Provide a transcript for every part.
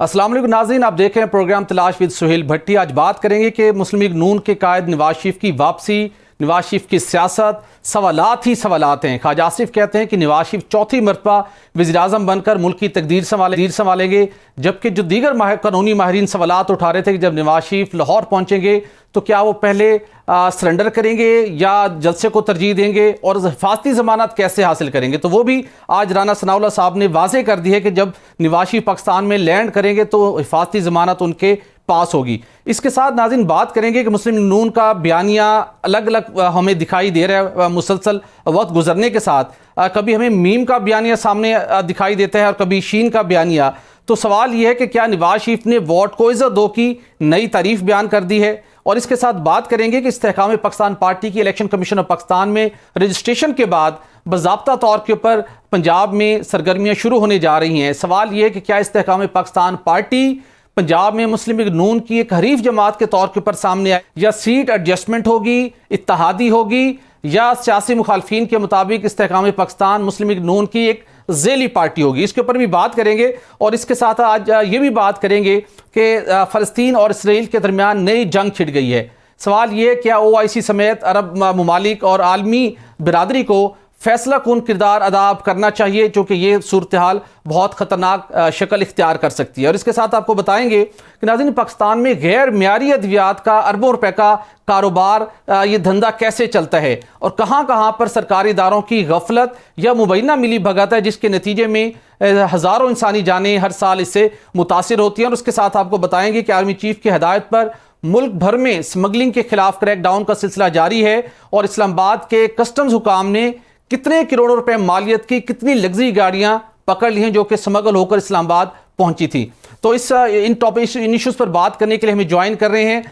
अस्सलाम वालेकुम नाज़रीन, आप देख रहे हैं प्रोग्राम तलाश विद सुहेल भट्टी। आज बात करेंगे कि मुस्लिम लीग नून के कायद नवाज शरीफ की वापसी, नवाज शरीफ की सियासत, सवालात ही सवालात हैं। ख्वाजा आसिफ कहते हैं कि नवाज शरीफ चौथी मरतबा वज़ीर-ए-आज़म बनकर मुल्क की तकदीर संभालेंगे, जबकि जो दीगर कानूनी माहिरीन सवालात उठा रहे थे कि जब नवाज शरीफ लाहौर पहुँचेंगे तो क्या वो पहले सरेंडर करेंगे या जलसे को तरजीह देंगे और हिफाजती ज़मानत कैसे हासिल करेंगे। तो वो भी आज राना सनाउल्लाह साहब ने वाज़ेह कर दी है कि जब नवाज शरीफ पाकिस्तान में लैंड करेंगे तो हिफाजती ज़मानत उनके पास होगी। इसके साथ नाज़रीन बात करेंगे कि मुस्लिम लीग नून का बयानिया अलग अलग हमें दिखाई दे रहा है मुसलसल वक्त गुजरने के साथ। कभी हमें मीम का बयानिया सामने दिखाई देता है और कभी शीन का बयानिया। तो सवाल यह है कि क्या नवाज शरीफ ने वोट को इज़्ज़त दो की नई तारीफ बयान कर दी है। और इसके साथ बात करेंगे कि इस्तेहकाम पाकिस्तान पार्टी की इलेक्शन कमीशन ऑफ पाकिस्तान में रजिस्ट्रेशन के बाद बाज़ाब्ता तौर के ऊपर पंजाब में सरगर्मियाँ शुरू होने जा रही हैं। सवाल यह है कि क्या इस्तेहकाम पाकिस्तान पार्टी पंजाब में मुस्लिम लीग नून की एक हरीफ जमात के तौर के ऊपर सामने आए, या सीट एडजस्टमेंट होगी, इत्तेहादी होगी, या सियासी मुखालफीन के मुताबिक इस्तेहकाम पाकिस्तान मुस्लिम लीग नून की एक ज़ेली पार्टी होगी। इसके ऊपर भी बात करेंगे। और इसके साथ आज ये भी बात करेंगे कि फ़लस्तीन और इसराइल के दरमियान नई जंग छिड़ गई है। सवाल ये क्या OIC समेत अरब ममालिक और आलमी बिरादरी को फैसला कुन किरदार अदा करना चाहिए, चूँकि ये सूरत हाल बहुत ख़तरनाक शक्ल इख्तियार कर सकती है। और इसके साथ आपको बताएंगे कि नाज़रीन पाकिस्तान में गैर मियारी अद्वियात का अरबों रुपए का कारोबार, ये धंधा कैसे चलता है और कहाँ कहाँ पर सरकारी इदारों की गफलत या मुबैना मिली भगत है, जिसके नतीजे में हज़ारों इंसानी जानें हर साल इससे मुतासिर होती हैं। और उसके साथ आपको बताएंगे कि आर्मी चीफ की हिदायत पर मुल्क भर में स्मगलिंग के खिलाफ क्रैकडाउन का सिलसिला जारी है और इस्लामाबाद के कस्टम्स हुकाम ने कितने करोड़ों रुपए मालियत की कितनी लग्जरी गाड़ियां पकड़ ली हैं जो कि स्मगल होकर इस्लामाबाद पहुंची थी। तो इन इश्यूज़ पर बात करने के लिए हमें ज्वाइन कर रहे हैं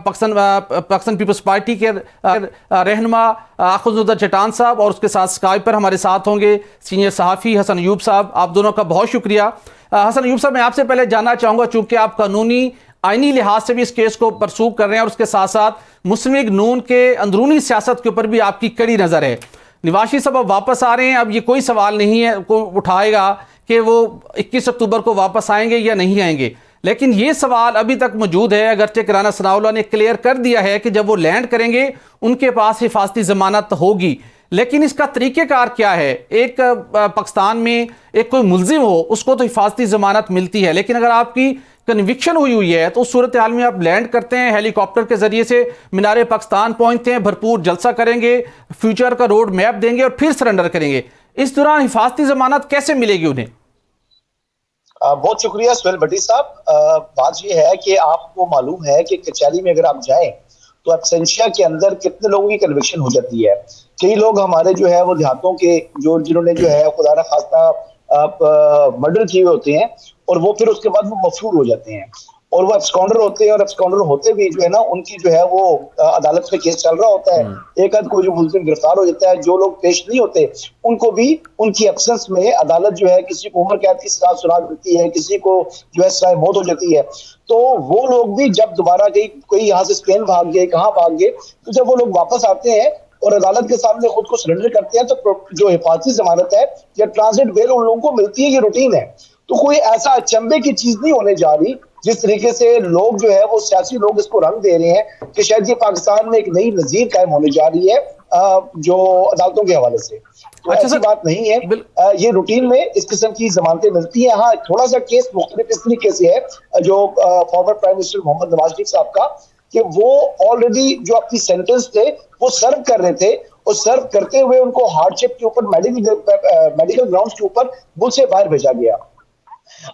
पाकिस्तान पीपल्स पार्टी के रहनुमा आखुज़ चटान साहब, और उसके साथ स्काइप पर हमारे साथ होंगे सीनियर सहाफ़ी हसन अयूब साहब। आप दोनों का बहुत शुक्रिया। हसन अयूब साहब, मैं आपसे पहले जानना चाहूँगा, चूँकि आप कानूनी आईनी लिहाज से भी इस केस को परसूख कर रहे हैं और उसके साथ साथ मुस्लिम लीग नून के अंदरूनी सियासत के ऊपर भी आपकी कड़ी नज़र है। नवाज शरीफ साहब अब वापस आ रहे हैं, अब ये कोई सवाल नहीं है को उठाएगा कि वो 21 अक्टूबर को वापस आएंगे या नहीं आएंगे, लेकिन ये सवाल अभी तक मौजूद है। अगरचे राना सनाउल्लाह ने क्लियर कर दिया है कि जब वो लैंड करेंगे उनके पास हिफाजती ज़मानत होगी, लेकिन इसका तरीक़ेकार क्या है। एक पाकिस्तान में एक कोई मुल्जिम हो उसको तो हिफाजती ज़मानत मिलती है, लेकिन अगर आपकी कन्विक्शन हुई है तो उस सूरत हाल में आप लैंड करते हैं, हेलीकॉप्टर के जरिए से मीनारे पाकिस्तान पहुंचते हैं, भरपूर जलसा करेंगे, फ्यूचर का रोड मैप देंगे और फिर सरेंडर करेंगे। इस दौरान हिफाजती जमानत कैसे मिलेगी उन्हें? बहुत शुक्रिया सुहेल भट्टी साहब। बात यह है कि आपको मालूम है कि कचहरी में अगर आप जाएं तो एब्सेंशिया के अंदर कितने लोगों की कन्विक्शन हो जाती है। कई लोग हमारे जो है वो देहातों के जिन्होंने जो है खुदा न खास्ता मर्डर किए होते हैं और वो फिर उसके बाद वो मफरूर हो जाते हैं और वो एब्सकॉन्डर होते हैं, और एब्सकॉन्डर होते भी जो है ना उनकी जो है वो अदालत में केस चल रहा होता है। एक आध कोई जो मुल्जिम गिरफ्तार हो जाता है, जो लोग पेश नहीं होते उनको भी उनकी एब्सेंस में अदालत जो है किसी को उम्र कैद की सजा सुना देती है, किसी को जो है सजा मौत हो जाती है। तो वो लोग भी जब दोबारा कोई यहाँ से स्पेन भाग गए, कहाँ भाग गए, तो जब वो लोग वापस आते हैं और अदालत के सामने खुद को सरेंडर करते हैं तो जो हिफाजती जमानत है या ट्रांजिट बेल उन लोगों को मिलती है। ये रूटीन है, तो कोई ऐसा अचंभे की चीज नहीं होने जा रही। जिस तरीके से लोग जो है वो सियासी लोग इसको रंग दे रहे हैं कि शायद ये पाकिस्तान में एक नई नजीर कायम होने जा रही है जो अदालतों के हवाले से, तो ऐसी बात नहीं है। ये रूटीन में इस किस्म की जमानतें मिलती हैं। हाँ, थोड़ा सा केस मुख्तलिफ इस तरीके से है जो former prime minister Mohammad Nawaz Sharif sahab का, कि वो ऑलरेडी जो अपनी सेंटेंस थे वो सर्व कर रहे थे और सर्व करते हुए उनको हार्डशिप के ऊपर मेडिकल ग्राउंड्स के ऊपर मुल्क से बाहर भेजा गया।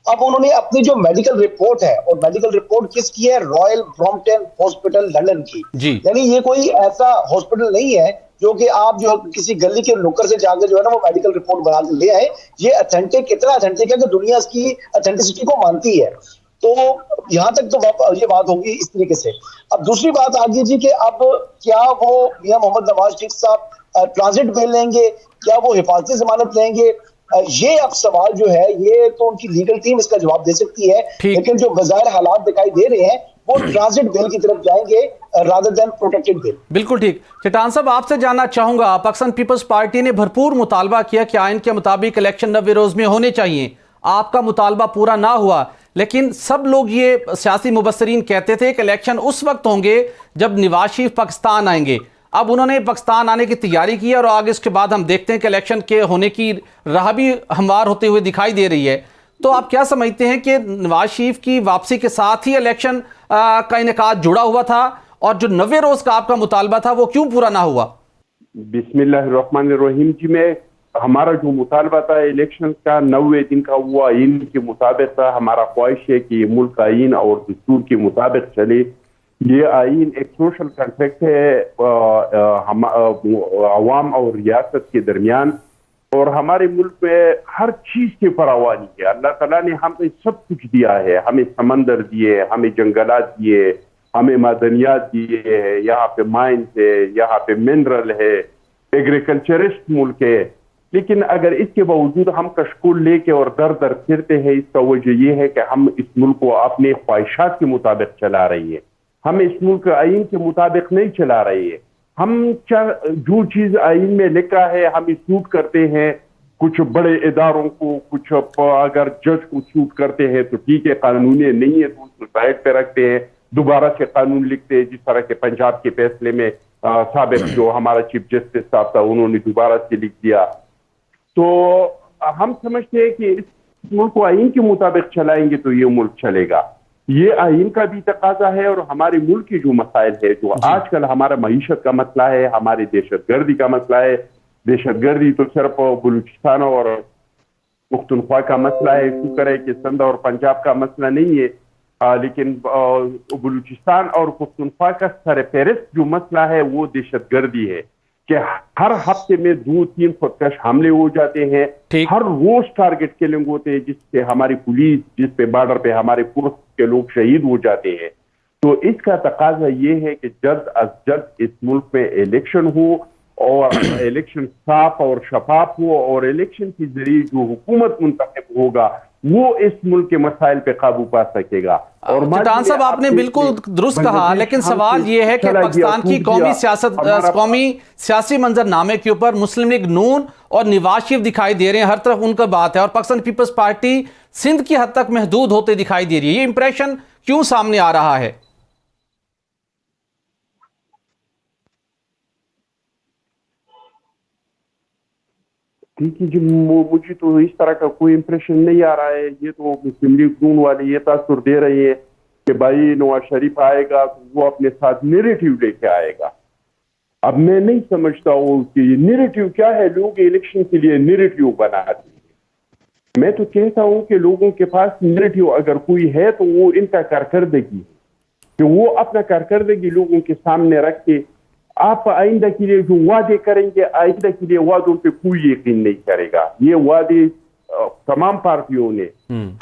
अब उन्होंने अपनी जो मेडिकल रिपोर्ट है, और मेडिकल रिपोर्ट किसकी है? रॉयल ब्रॉम्पटन हॉस्पिटल लंदन की। यानी ये कोई ऐसा हॉस्पिटल नहीं है जो कि आप जो किसी गली के नुक्कड़ से जाकर जो है ना वो मेडिकल रिपोर्ट बना के ले आए। ये अथेंटिक, इतना अथेंटिक है कि दुनिया इसकी अथेंटिसिटी को मानती है। तो यहां तक तो ये बात होगी इस तरीके से। अब दूसरी बात आ गई जी कि अब क्या वो मियां मोहम्मद नवाज शरीफ साहब ट्रांजिट बेल लेंगे, क्या वो हिफाजती जमानत लेंगे? ये अब सवाल जो है ये तो उनकी लीगल टीम इसका जवाब दे सकती है, लेकिन जो बाज़ाहिर हालात दिखाई दे रहे हैं वो ट्रांजिट बेल की तरफ जाएंगे रादर देन प्रोटेक्टेड बेल। बिल्कुल ठीक। चटान साहब, आपसे जानना चाहूंगा, पाकिस्तान पीपल्स पार्टी ने भरपूर मुतालबा किया कि आइन के मुताबिक इलेक्शन 90 रोज में होने चाहिए। आपका मुतालबा पूरा ना हुआ, लेकिन सब लोग ये सियासी मुबस्सरीन कहते थे कि इलेक्शन उस वक्त होंगे जब नवाज शरीफ पाकिस्तान आएंगे। अब उन्होंने पाकिस्तान आने की तैयारी की और आगे इसके बाद हम देखते हैं कि इलेक्शन के होने की राह भी हमवार होते हुए दिखाई दे रही है। तो आप क्या समझते हैं कि नवाज शरीफ की वापसी के साथ ही इलेक्शन का इनेकाद जुड़ा हुआ था और जो 90 रोज का आपका मुतालबा था वो क्यों पूरा ना हुआ? बिस्मिल्लाहिर्रहमानिर्रहीम जी, में हमारा जो मुतालबा था इलेक्शन का 90 दिन का, वो आइन के मुताबिक था। हमारा ख्वाहिश है कि मुल्क आइन और दस्तूर के मुताबिक चले। ये आइन एक सोशल कॉन्ट्रैक्ट है अवाम और रियासत के दरमियान, और हमारे मुल्क में हर चीज की फरावानी है। अल्लाह ताला ने हमें सब कुछ दिया है, हमें समंदर दिए, हमें जंगलात दिए, हमें मादनियात दिए है, यहाँ पे माइंस है, यहाँ पे मिनरल है, एग्रीकल्चरिस्ट मुल्क है। लेकिन अगर इसके बावजूद हम कशकोल लेके और दर दर फिरते हैं, इसका वजह यह है कि हम इस मुल्क को अपने ख्वाहिशात के मुताबिक चला रही है। हम इस मुल्क आइन के मुताबिक नहीं चला रही है। हम जो चीज आइन में लिखा है हम सूट करते हैं कुछ बड़े इदारों को, कुछ अगर जज को सूट करते हैं तो ठीक है, कानूनी नहीं है तो उसको साइड पे रखते हैं, दोबारा से कानून लिखते हैं। जिस तरह के पंजाब के फैसले में साबिक जो हमारा चीफ जस्टिस साहब था उन्होंने दोबारा से लिख दिया। तो हम समझते हैं कि इस मुल्क को आइन के मुताबिक चलाएंगे तो ये मुल्क चलेगा। ये आइन का भी तकाजा है और हमारे मुल्क की जो मसाइल है, जो आजकल हमारा मईशत का मसला है, हमारी दहशतगर्दी का मसला है। दहशतगर्दी तो सिर्फ बलूचिस्तान और पुख्तनख्वा का मसला है, शुक्र है कि सिंध और पंजाब का मसला नहीं है, लेकिन बलूचिस्तान और पुख्तनख्वा का सरफहरिस्त जो मसला है वो दहशतगर्दी है कि हर हफ्ते में 2-3 खुदकश हमले हो जाते हैं, हर रोज टारगेट किलिंग होते हैं, जिससे हमारी पुलिस, जिसपे बॉर्डर पे हमारे पुलिस के लोग शहीद हो जाते हैं। तो इसका तकाजा ये है कि जल्द अज जल्द इस मुल्क में इलेक्शन हो और इलेक्शन साफ और शफाफ हो, और इलेक्शन के जरिए जो हुकूमत मुंतखब होगा वो इस मुल्क के मसाइल पे काबू पा सकेगा। और चट्टान साहब, आपने बिल्कुल दुरुस्त कहा, लेकिन सवाल ये है कि पाकिस्तान की कौमी सियासी मंजरनामे के ऊपर मुस्लिम लीग नून और नवाज शरीफ दिखाई दे रहे हैं, हर तरफ उनका बात है, और पाकिस्तान पीपल्स पार्टी सिंध की हद तक महदूद होते दिखाई दे रही है। ये इंप्रेशन क्यों सामने आ रहा है? ठीक है जी, मुझे तो इस तरह का कोई इंप्रेशन नहीं आ रहा है। ये तो मुस्लिम लीग नून वाले ये तासुर दे रहे हैं कि भाई नवाज शरीफ आएगा तो वो अपने साथ नैरेटिव लेके आएगा। अब मैं नहीं समझता हूँ कि नैरेटिव क्या है। लोग इलेक्शन के लिए नैरेटिव बनाते हैं। मैं तो कहता हूँ कि लोगों के पास नैरेटिव अगर कोई है तो वो इनका कारकर्दगी है, कि वो अपना कारकर्दगी लोगों के सामने रख के आप आइंदा के लिए जो वादे करेंगे, आइंदा के लिए वादों पे कोई यकीन नहीं करेगा। ये वादे तमाम पार्टियों ने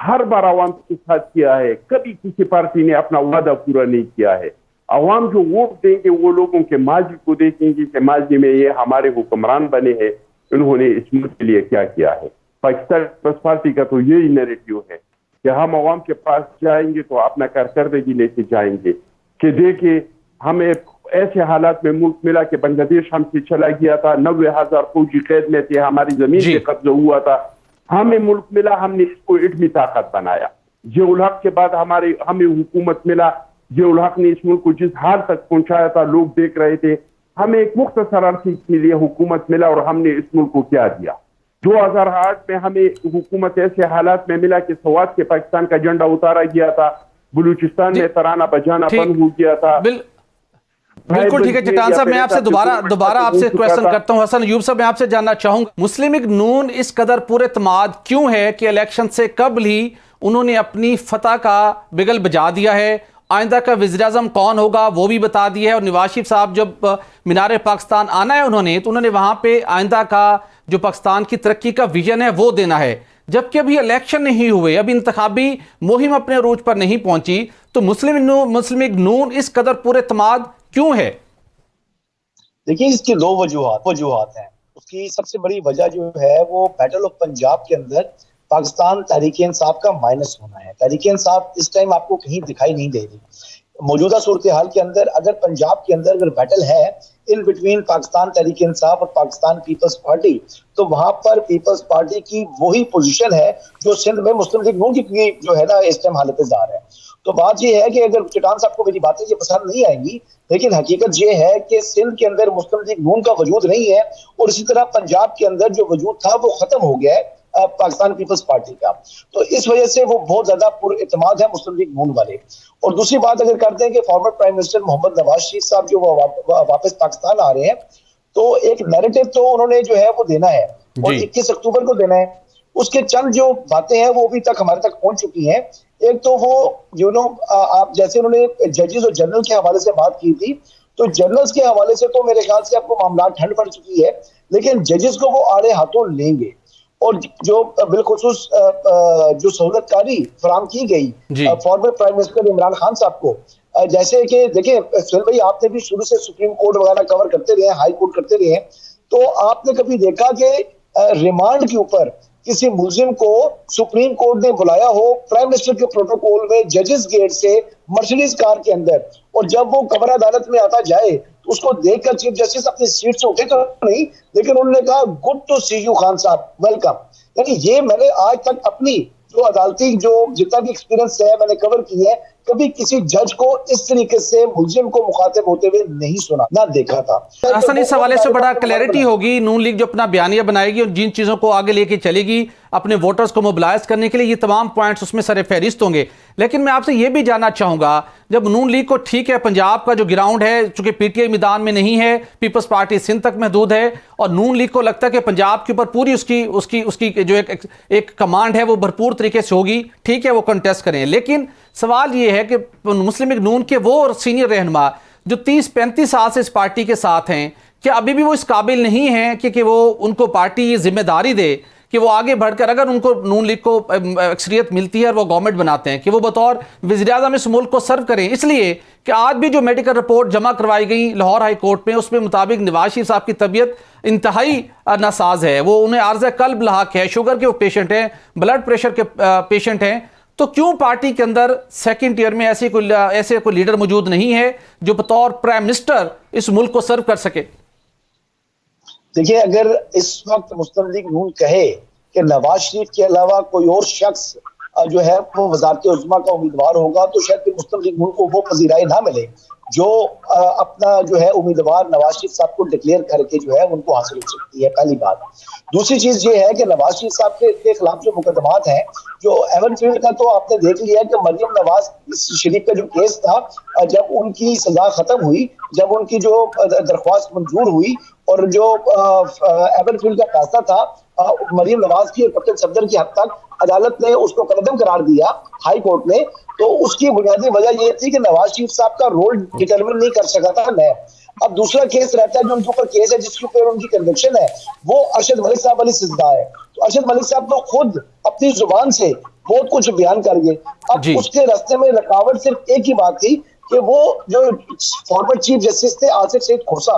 हर बार आवाम के साथ किया है, कभी किसी पार्टी ने अपना वादा पूरा नहीं किया है। आवाम जो वोट देंगे वो लोगों के माजी को देखेंगे कि माजी में ये हमारे हुक्मरान बने हैं, इन्होंने इस मुल्क के लिए क्या किया है। पाकिस्तान पीपल्स पार्टी का तो यही नैरेटिव है कि हम आवाम के पास जाएंगे तो अपना कारकर्दगी लेके जाएंगे कि देखिए हमें ऐसे हालात में मुल्क मिला कि बांग्लादेश हमसे चला गया था, 90,000 फौजी कैद में थे, हमारी जमीन पे कब्जा हुआ था, हमें मुल्क मिला, हमने इसको इटमी ताकत बनाया। जिया-उल हक के बाद हमें हुकूमत मिला, जिया-उल हक ने इस मुल्क को जिस हाल तक पहुंचाया था लोग देख रहे थे। हमें एक मुख्तसर अरसे के लिए हुकूमत मिला और हमने इस मुल्क को क्या दिया। 2008 में हमें हुकूमत ऐसे हालात में मिला कि सवात के पाकिस्तान का झंडा उतारा गया था, बलूचिस्तान में तराना बजाना बंद हो गया था। बिल्कुल ठीक है चट्टान साहब, मैं आपसे दोबारा आपसे क्वेश्चन करता हूं। हसन अयूब साहब, मैं आपसे जानना चाहूंगा, मुस्लिम लीग नून इस कदर पूरे तमाद क्यों है कि इलेक्शन से कबल ही उन्होंने अपनी फतह का बिगल बजा दिया है, आइंदा का वज़ीर-ए-आज़म कौन होगा वो भी बता दिया है, और नवाज शरीफ साहब जब मीनार पाकिस्तान आना है उन्होंने वहां पे आइंदा का जो पाकिस्तान की तरक्की का विजन है वो देना है। जबकि अभी इलेक्शन नहीं हुए, अभी इंतखाबी मुहिम अपने रूज पर नहीं पहुंची, तो मुस्लिम लीग नून इस कदर पूरे तमाद क्यों है? देखिए, इसकी दो वजूहात हैं। उसकी सबसे बड़ी वजह जो है वो बैटल ऑफ पंजाब के अंदर पाकिस्तान तहरीक-ए-इंसाफ का माइनस होना है। तहरीक-ए-इंसाफ इस टाइम आपको कहीं दिखाई नहीं दे रही। मौजूदा सूरत हाल के अंदर अगर पंजाब के अंदर अगर बैटल है इन बिटवीन पाकिस्तान तहरीक इंसाफ और पाकिस्तान पीपल्स पार्टी, तो वहां पर पीपल्स पार्टी की वही पोजीशन है जो सिंध में मुस्लिम लीग नून की जो है ना इस टाइम हालतजार है। तो बात ये है कि अगर चट्टान साहब को मेरी बातें ये पसंद नहीं आएंगी, लेकिन हकीकत ये है कि सिंध के अंदर मुस्लिम लीग नून का वजूद नहीं है, और इसी तरह पंजाब के अंदर जो वजूद था वो खत्म हो गया है पाकिस्तान पीपल्स पार्टी का। तो इस वजह से वो बहुत ज्यादा पुरएतमाद है मुस्लिम लीग नून वाले। और दूसरी बात अगर करते हैं कि former prime minister Mohammad Nawaz Sharif sahab जो वापस पाकिस्तान आ रहे हैं, तो एक नैरेटिव तो उन्होंने जो है वो देना है और 21 अक्टूबर को देना है। उसके चंद जो बातें हैं वो अभी तक हमारे तक पहुंच चुकी हैं। एक तो वो आप जैसे उन्होंने जजेस और जनरल के हवाले से बात की थी, तो जनरल्स के हवाले से तो मेरे ख्याल से आपको मामला ठंड पड़ चुकी है, लेकिन जजेस को वो आड़े हाथों लेंगे। और जो बिलखुसूस जो सहूलतकारी फराम की गई farmer prime minister Imran Khan साहब को, जैसे कि देखिए सुहेल भाई, आपने भी शुरू से सुप्रीम कोर्ट वगैरह कवर करते रहे हैं, हाई कोर्ट करते रहे हैं, तो आपने कभी देखा कि रिमांड के ऊपर किसी मुलजिम को सुप्रीम कोर्ट ने बुलाया हो प्राइम मिनिस्टर के प्रोटोकॉल में जजेस गेट से मर्सिडीज कार के अंदर, और जब वो कमरा अदालत में आता जाए तो उसको देखकर चीफ जस्टिस अपनी सीट से उठे तो नहीं, लेकिन उन्होंने कहा good to see you Khan साहब, वेलकम। यानी ये मैंने आज तक अपनी जो अदालती जो जितना भी एक्सपीरियंस है मैंने कवर की है, कभी किसी जज को इस तरीके से मुलजिम को मुखातिब होते हुए नहीं सुना, ना देखा था। हसन, इस हवाले से बड़ा क्लैरिटी होगी, नून लीग जो अपना बयानिया बनाएगी और जिन चीजों को आगे लेके चलेगी अपने वोटर्स को मोबिलाइज करने के लिए, ये तमाम पॉइंट्स उसमें सरे फहरिस्त होंगे। लेकिन मैं आपसे ये भी जानना चाहूंगा, जब नून लीग को ठीक है पंजाब का जो ग्राउंड है चूंकि पीटीआई मैदान में नहीं है, पीपल्स पार्टी सिंध तक महदूद है, और नून लीग को लगता है कि पंजाब के ऊपर पूरी उसकी जो एक कमांड है वो भरपूर तरीके से होगी, ठीक है वो कंटेस्ट करें। लेकिन सवाल ये है कि मुस्लिम लीग नून के वो सीनियर रहनुमा जो 30-35 साल से इस पार्टी के साथ हैं, क्या अभी भी वो इस काबिल नहीं है कि वो उनको पार्टी ये जिम्मेदारी दे कि वो आगे बढ़कर, अगर उनको नून लीग को अक्सरियत मिलती है और वो गवर्नमेंट बनाते हैं, कि वो बतौर वज़ीर-ए-आज़म इस मुल्क को सर्व करें? इसलिए कि आज भी जो मेडिकल रिपोर्ट जमा करवाई गई लाहौर हाई कोर्ट में, उसमें मुताबिक नवाज शरीफ साहब की तबीयत इंतहाई नासाज है, वो उन्हें आर्ज़ कल्ब लाहक है, शुगर के पेशेंट हैं, ब्लड प्रेशर के पेशेंट हैं। तो क्यों पार्टी के अंदर सेकंड ईयर में ऐसे कोई लीडर मौजूद नहीं है जो बतौर प्राइम मिनिस्टर इस मुल्क को सर्व कर सके? देखिए, अगर इस वक्त मुस्लिम लीग नून कहे कि नवाज शरीफ के अलावा कोई और शख्स जो है वो वज़ारत उज़्मा का उम्मीदवार होगा, तो शायद मुस्लिम लीग नून को वो पजीराई ना मिले जो अपना जो है उम्मीदवार नवाज शरीफ साहब को डिक्लेयर करके जो है उनको हासिल हो सकती है, पहली बात। दूसरी चीज ये है कि नवाज शरीफ साहब के खिलाफ जो मुकदमात हैं, जो एवन फील्ड का तो आपने देख लिया कि मरियम नवाज शरीफ का जो केस था, जब उनकी सजा खत्म हुई, जब उनकी जो दरख्वास्त मंजूर हुई और जो एवन फील्ड का फैसला था मरियम नवाज की और कैप्टन सफदर की हद तक अदालत ने उसको कलदम करार दिया हाई कोर्ट ने, तो उसकी बुनियादी वजह यह थी कि नवाज शरीफ साहब का रोल डिटरमिन नहीं कर सका था मैं। अब दूसरा केस रहता है जो उनके ऊपर केस है जिसके ऊपर उनकी कन्विक्शन है, वो अरशद मलिक साहब अली सिजदा है। तो अरशद मलिक साहब तो खुद अपनी जुबान से बहुत कुछ बयान कर गए। अब उसके रास्ते में रुकावट सिर्फ एक ही बात थी कि वो जो फॉर्मर चीफ जस्टिस थे आसिफ सईद खोसा,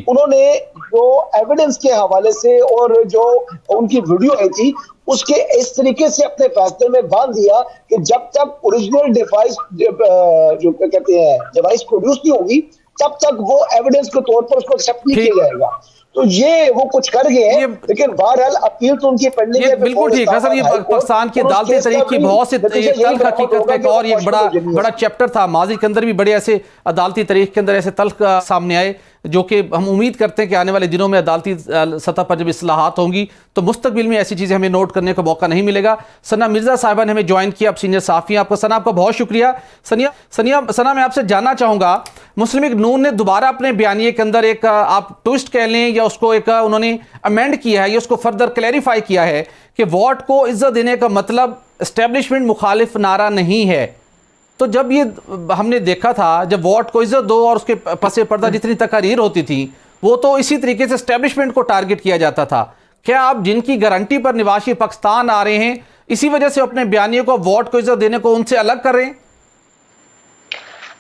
उन्होंने जो एविडेंस के हवाले से और जो उनकी वीडियो आई थी उसके इस तरीके से अपने फैसले में बांध दिया कि जब तक ओरिजिनल डिवाइस जो कहते हैं डिवाइस प्रोड्यूस नहीं होगी तब तक वो एविडेंस के तौर पर उसको एक्सेप्ट नहीं किया जाएगा। तो ये वो कुछ कर गए हैं, लेकिन बहरहाल अपील तो उनकी पेंडिंग है। बिल्कुल ठीक है सर, ये पाकिस्तान की अदालती तरीक की बहुत से तल्ख हकीकत का एक और ये बड़ा चैप्टर था। माजी के अंदर भी बड़े ऐसे अदालती तरीक के अंदर ऐसे तल्ख सामने आए जो कि हम उम्मीद करते हैं कि आने वाले दिनों में अदालती सतह पर जब इस्लाहात होंगी तो मुस्तकबिल में ऐसी चीज़ें हमें नोट करने का मौका नहीं मिलेगा। सना मिर्ज़ा साहिबा ने हमें ज्वाइन किया, आप सीनियर साफ़ी हैं, आपका सना आपका बहुत शुक्रिया। सना मैं आपसे जानना चाहूँगा, मुस्लिम लीग नून ने दोबारा अपने बयानिए के अंदर एक आप ट्विस्ट कह लें या उसको एक उन्होंने अमेंड किया है या उसको फर्दर क्लैरिफाई किया है कि वोट को इज्जत देने का मतलब एस्टेब्लिशमेंट मुखालिफ नारा नहीं है। तो जब ये हमने देखा था, जब वोट को इज्जत दो और उसके पसे पर्दा जितनी तकारीर होती थी वो तो इसी तरीके से एस्टेब्लिशमेंट को टारगेट किया जाता था। क्या आप जिनकी गारंटी पर नवाज शरीफ पाकिस्तान आ रहे हैं इसी वजह से अपने बयानिए को वोट को इज्जत देने को उनसे अलग कर रहे हैं?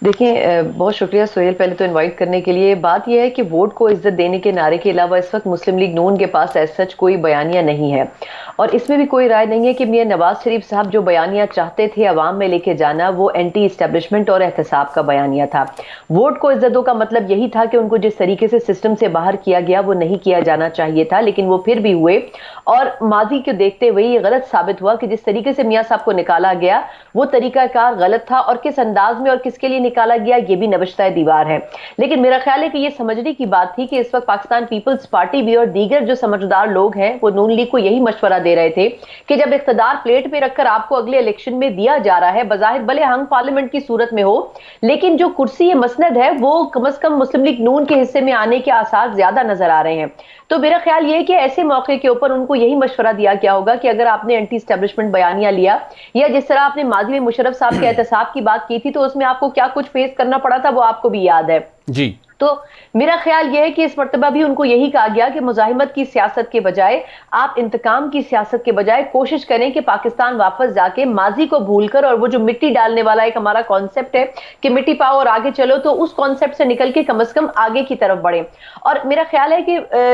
देखिए, बहुत शुक्रिया सुहेल पहले तो इनवाइट करने के लिए। बात यह है कि वोट को इज्जत देने के नारे के अलावा इस वक्त मुस्लिम लीग नून के पास एज सच कोई बयानिया नहीं है। और इसमें भी कोई राय नहीं है कि मियां नवाज शरीफ साहब जो बयानिया चाहते थे अवाम में लेके जाना, वो एंटी इस्टेब्लिशमेंट और एहतसाब का बयानिया था। वोट को इज्जत दो का मतलब यही था कि उनको जिस तरीके से सिस्टम से बाहर किया गया वो नहीं किया जाना चाहिए था, लेकिन वो फिर भी हुए। और माजी को देखते हुए ये गलत साबित हुआ कि जिस तरीके से मियां साहब को निकाला गया वो तरीकाकार गलत था, और किस अंदाज में और किसके लिए निकाला गया ये भी नविश्ता दीवार है। लेकिन मेरा ख्याल है कि ये समझने की बात थी कि इस वक्त पाकिस्तान पीपल्स पार्टी भी और दीगर जो समझदार लोग हैं वो नून लीग को यही मशवरा दे रहे थे कि जब इख्तिदार प्लेट पे रखकर आपको अगले इलेक्शन में दिया जा रहा है, बजाहिर भले हंग पार्लियामेंट की सूरत में हो, लेकिन जो कुर्सी मसनद है वो कम से कम मुस्लिम लीग नून के हिस्से में आने के आसार ज्यादा नजर आ रहे हैं। तो मेरा ख्याल ये है कि ऐसे मौके के ऊपर उनको यही मशवरा दिया गया होगा कि अगर आपने एंटी एस्टेब्लिशमेंट बयानिया लिया, या जिस तरह आपने माजी में मुशर्रफ साहब के एहतसाब की बात की थी, तो उसमें आपको क्या कुछ फेस करना पड़ा था वो आपको भी याद है जी। तो मेरा ख्याल यह है कि इस मर्तबा भी उनको यही कहा गया कि मुजाहिमत की सियासत के बजाय, आप इंतकाम की सियासत के बजाय कोशिश करें कि पाकिस्तान वापस जाके माजी को भूलकर, और वो जो मिट्टी डालने वाला एक हमारा कॉन्सेप्ट है कि मिट्टी पाओ और आगे चलो, तो उस कॉन्सेप्ट से निकल के कम से कम आगे की तरफ बढ़े। और मेरा ख्याल है कि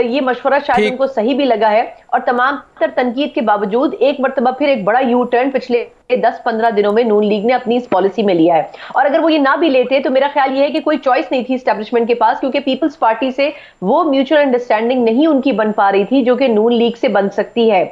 ये मशवरा शायद उनको सही भी लगा है, और तमाम तनकीद के बावजूद एक मर्तबा फिर एक बड़ा यू टर्न पिछले 10-15 दिनों में नून लीग ने अपनी इस पॉलिसी में लिया है। और अगर वो ये ना भी लेते तो मेरा ख्याल ये है कि कोई चॉइस नहीं थी एस्टैब्लिशमेंट के पास, क्योंकि पीपल्स पार्टी से वो म्यूचुअल अंडरस्टैंडिंग नहीं उनकी बन पा रही थी जो कि नून लीग से बन सकती है।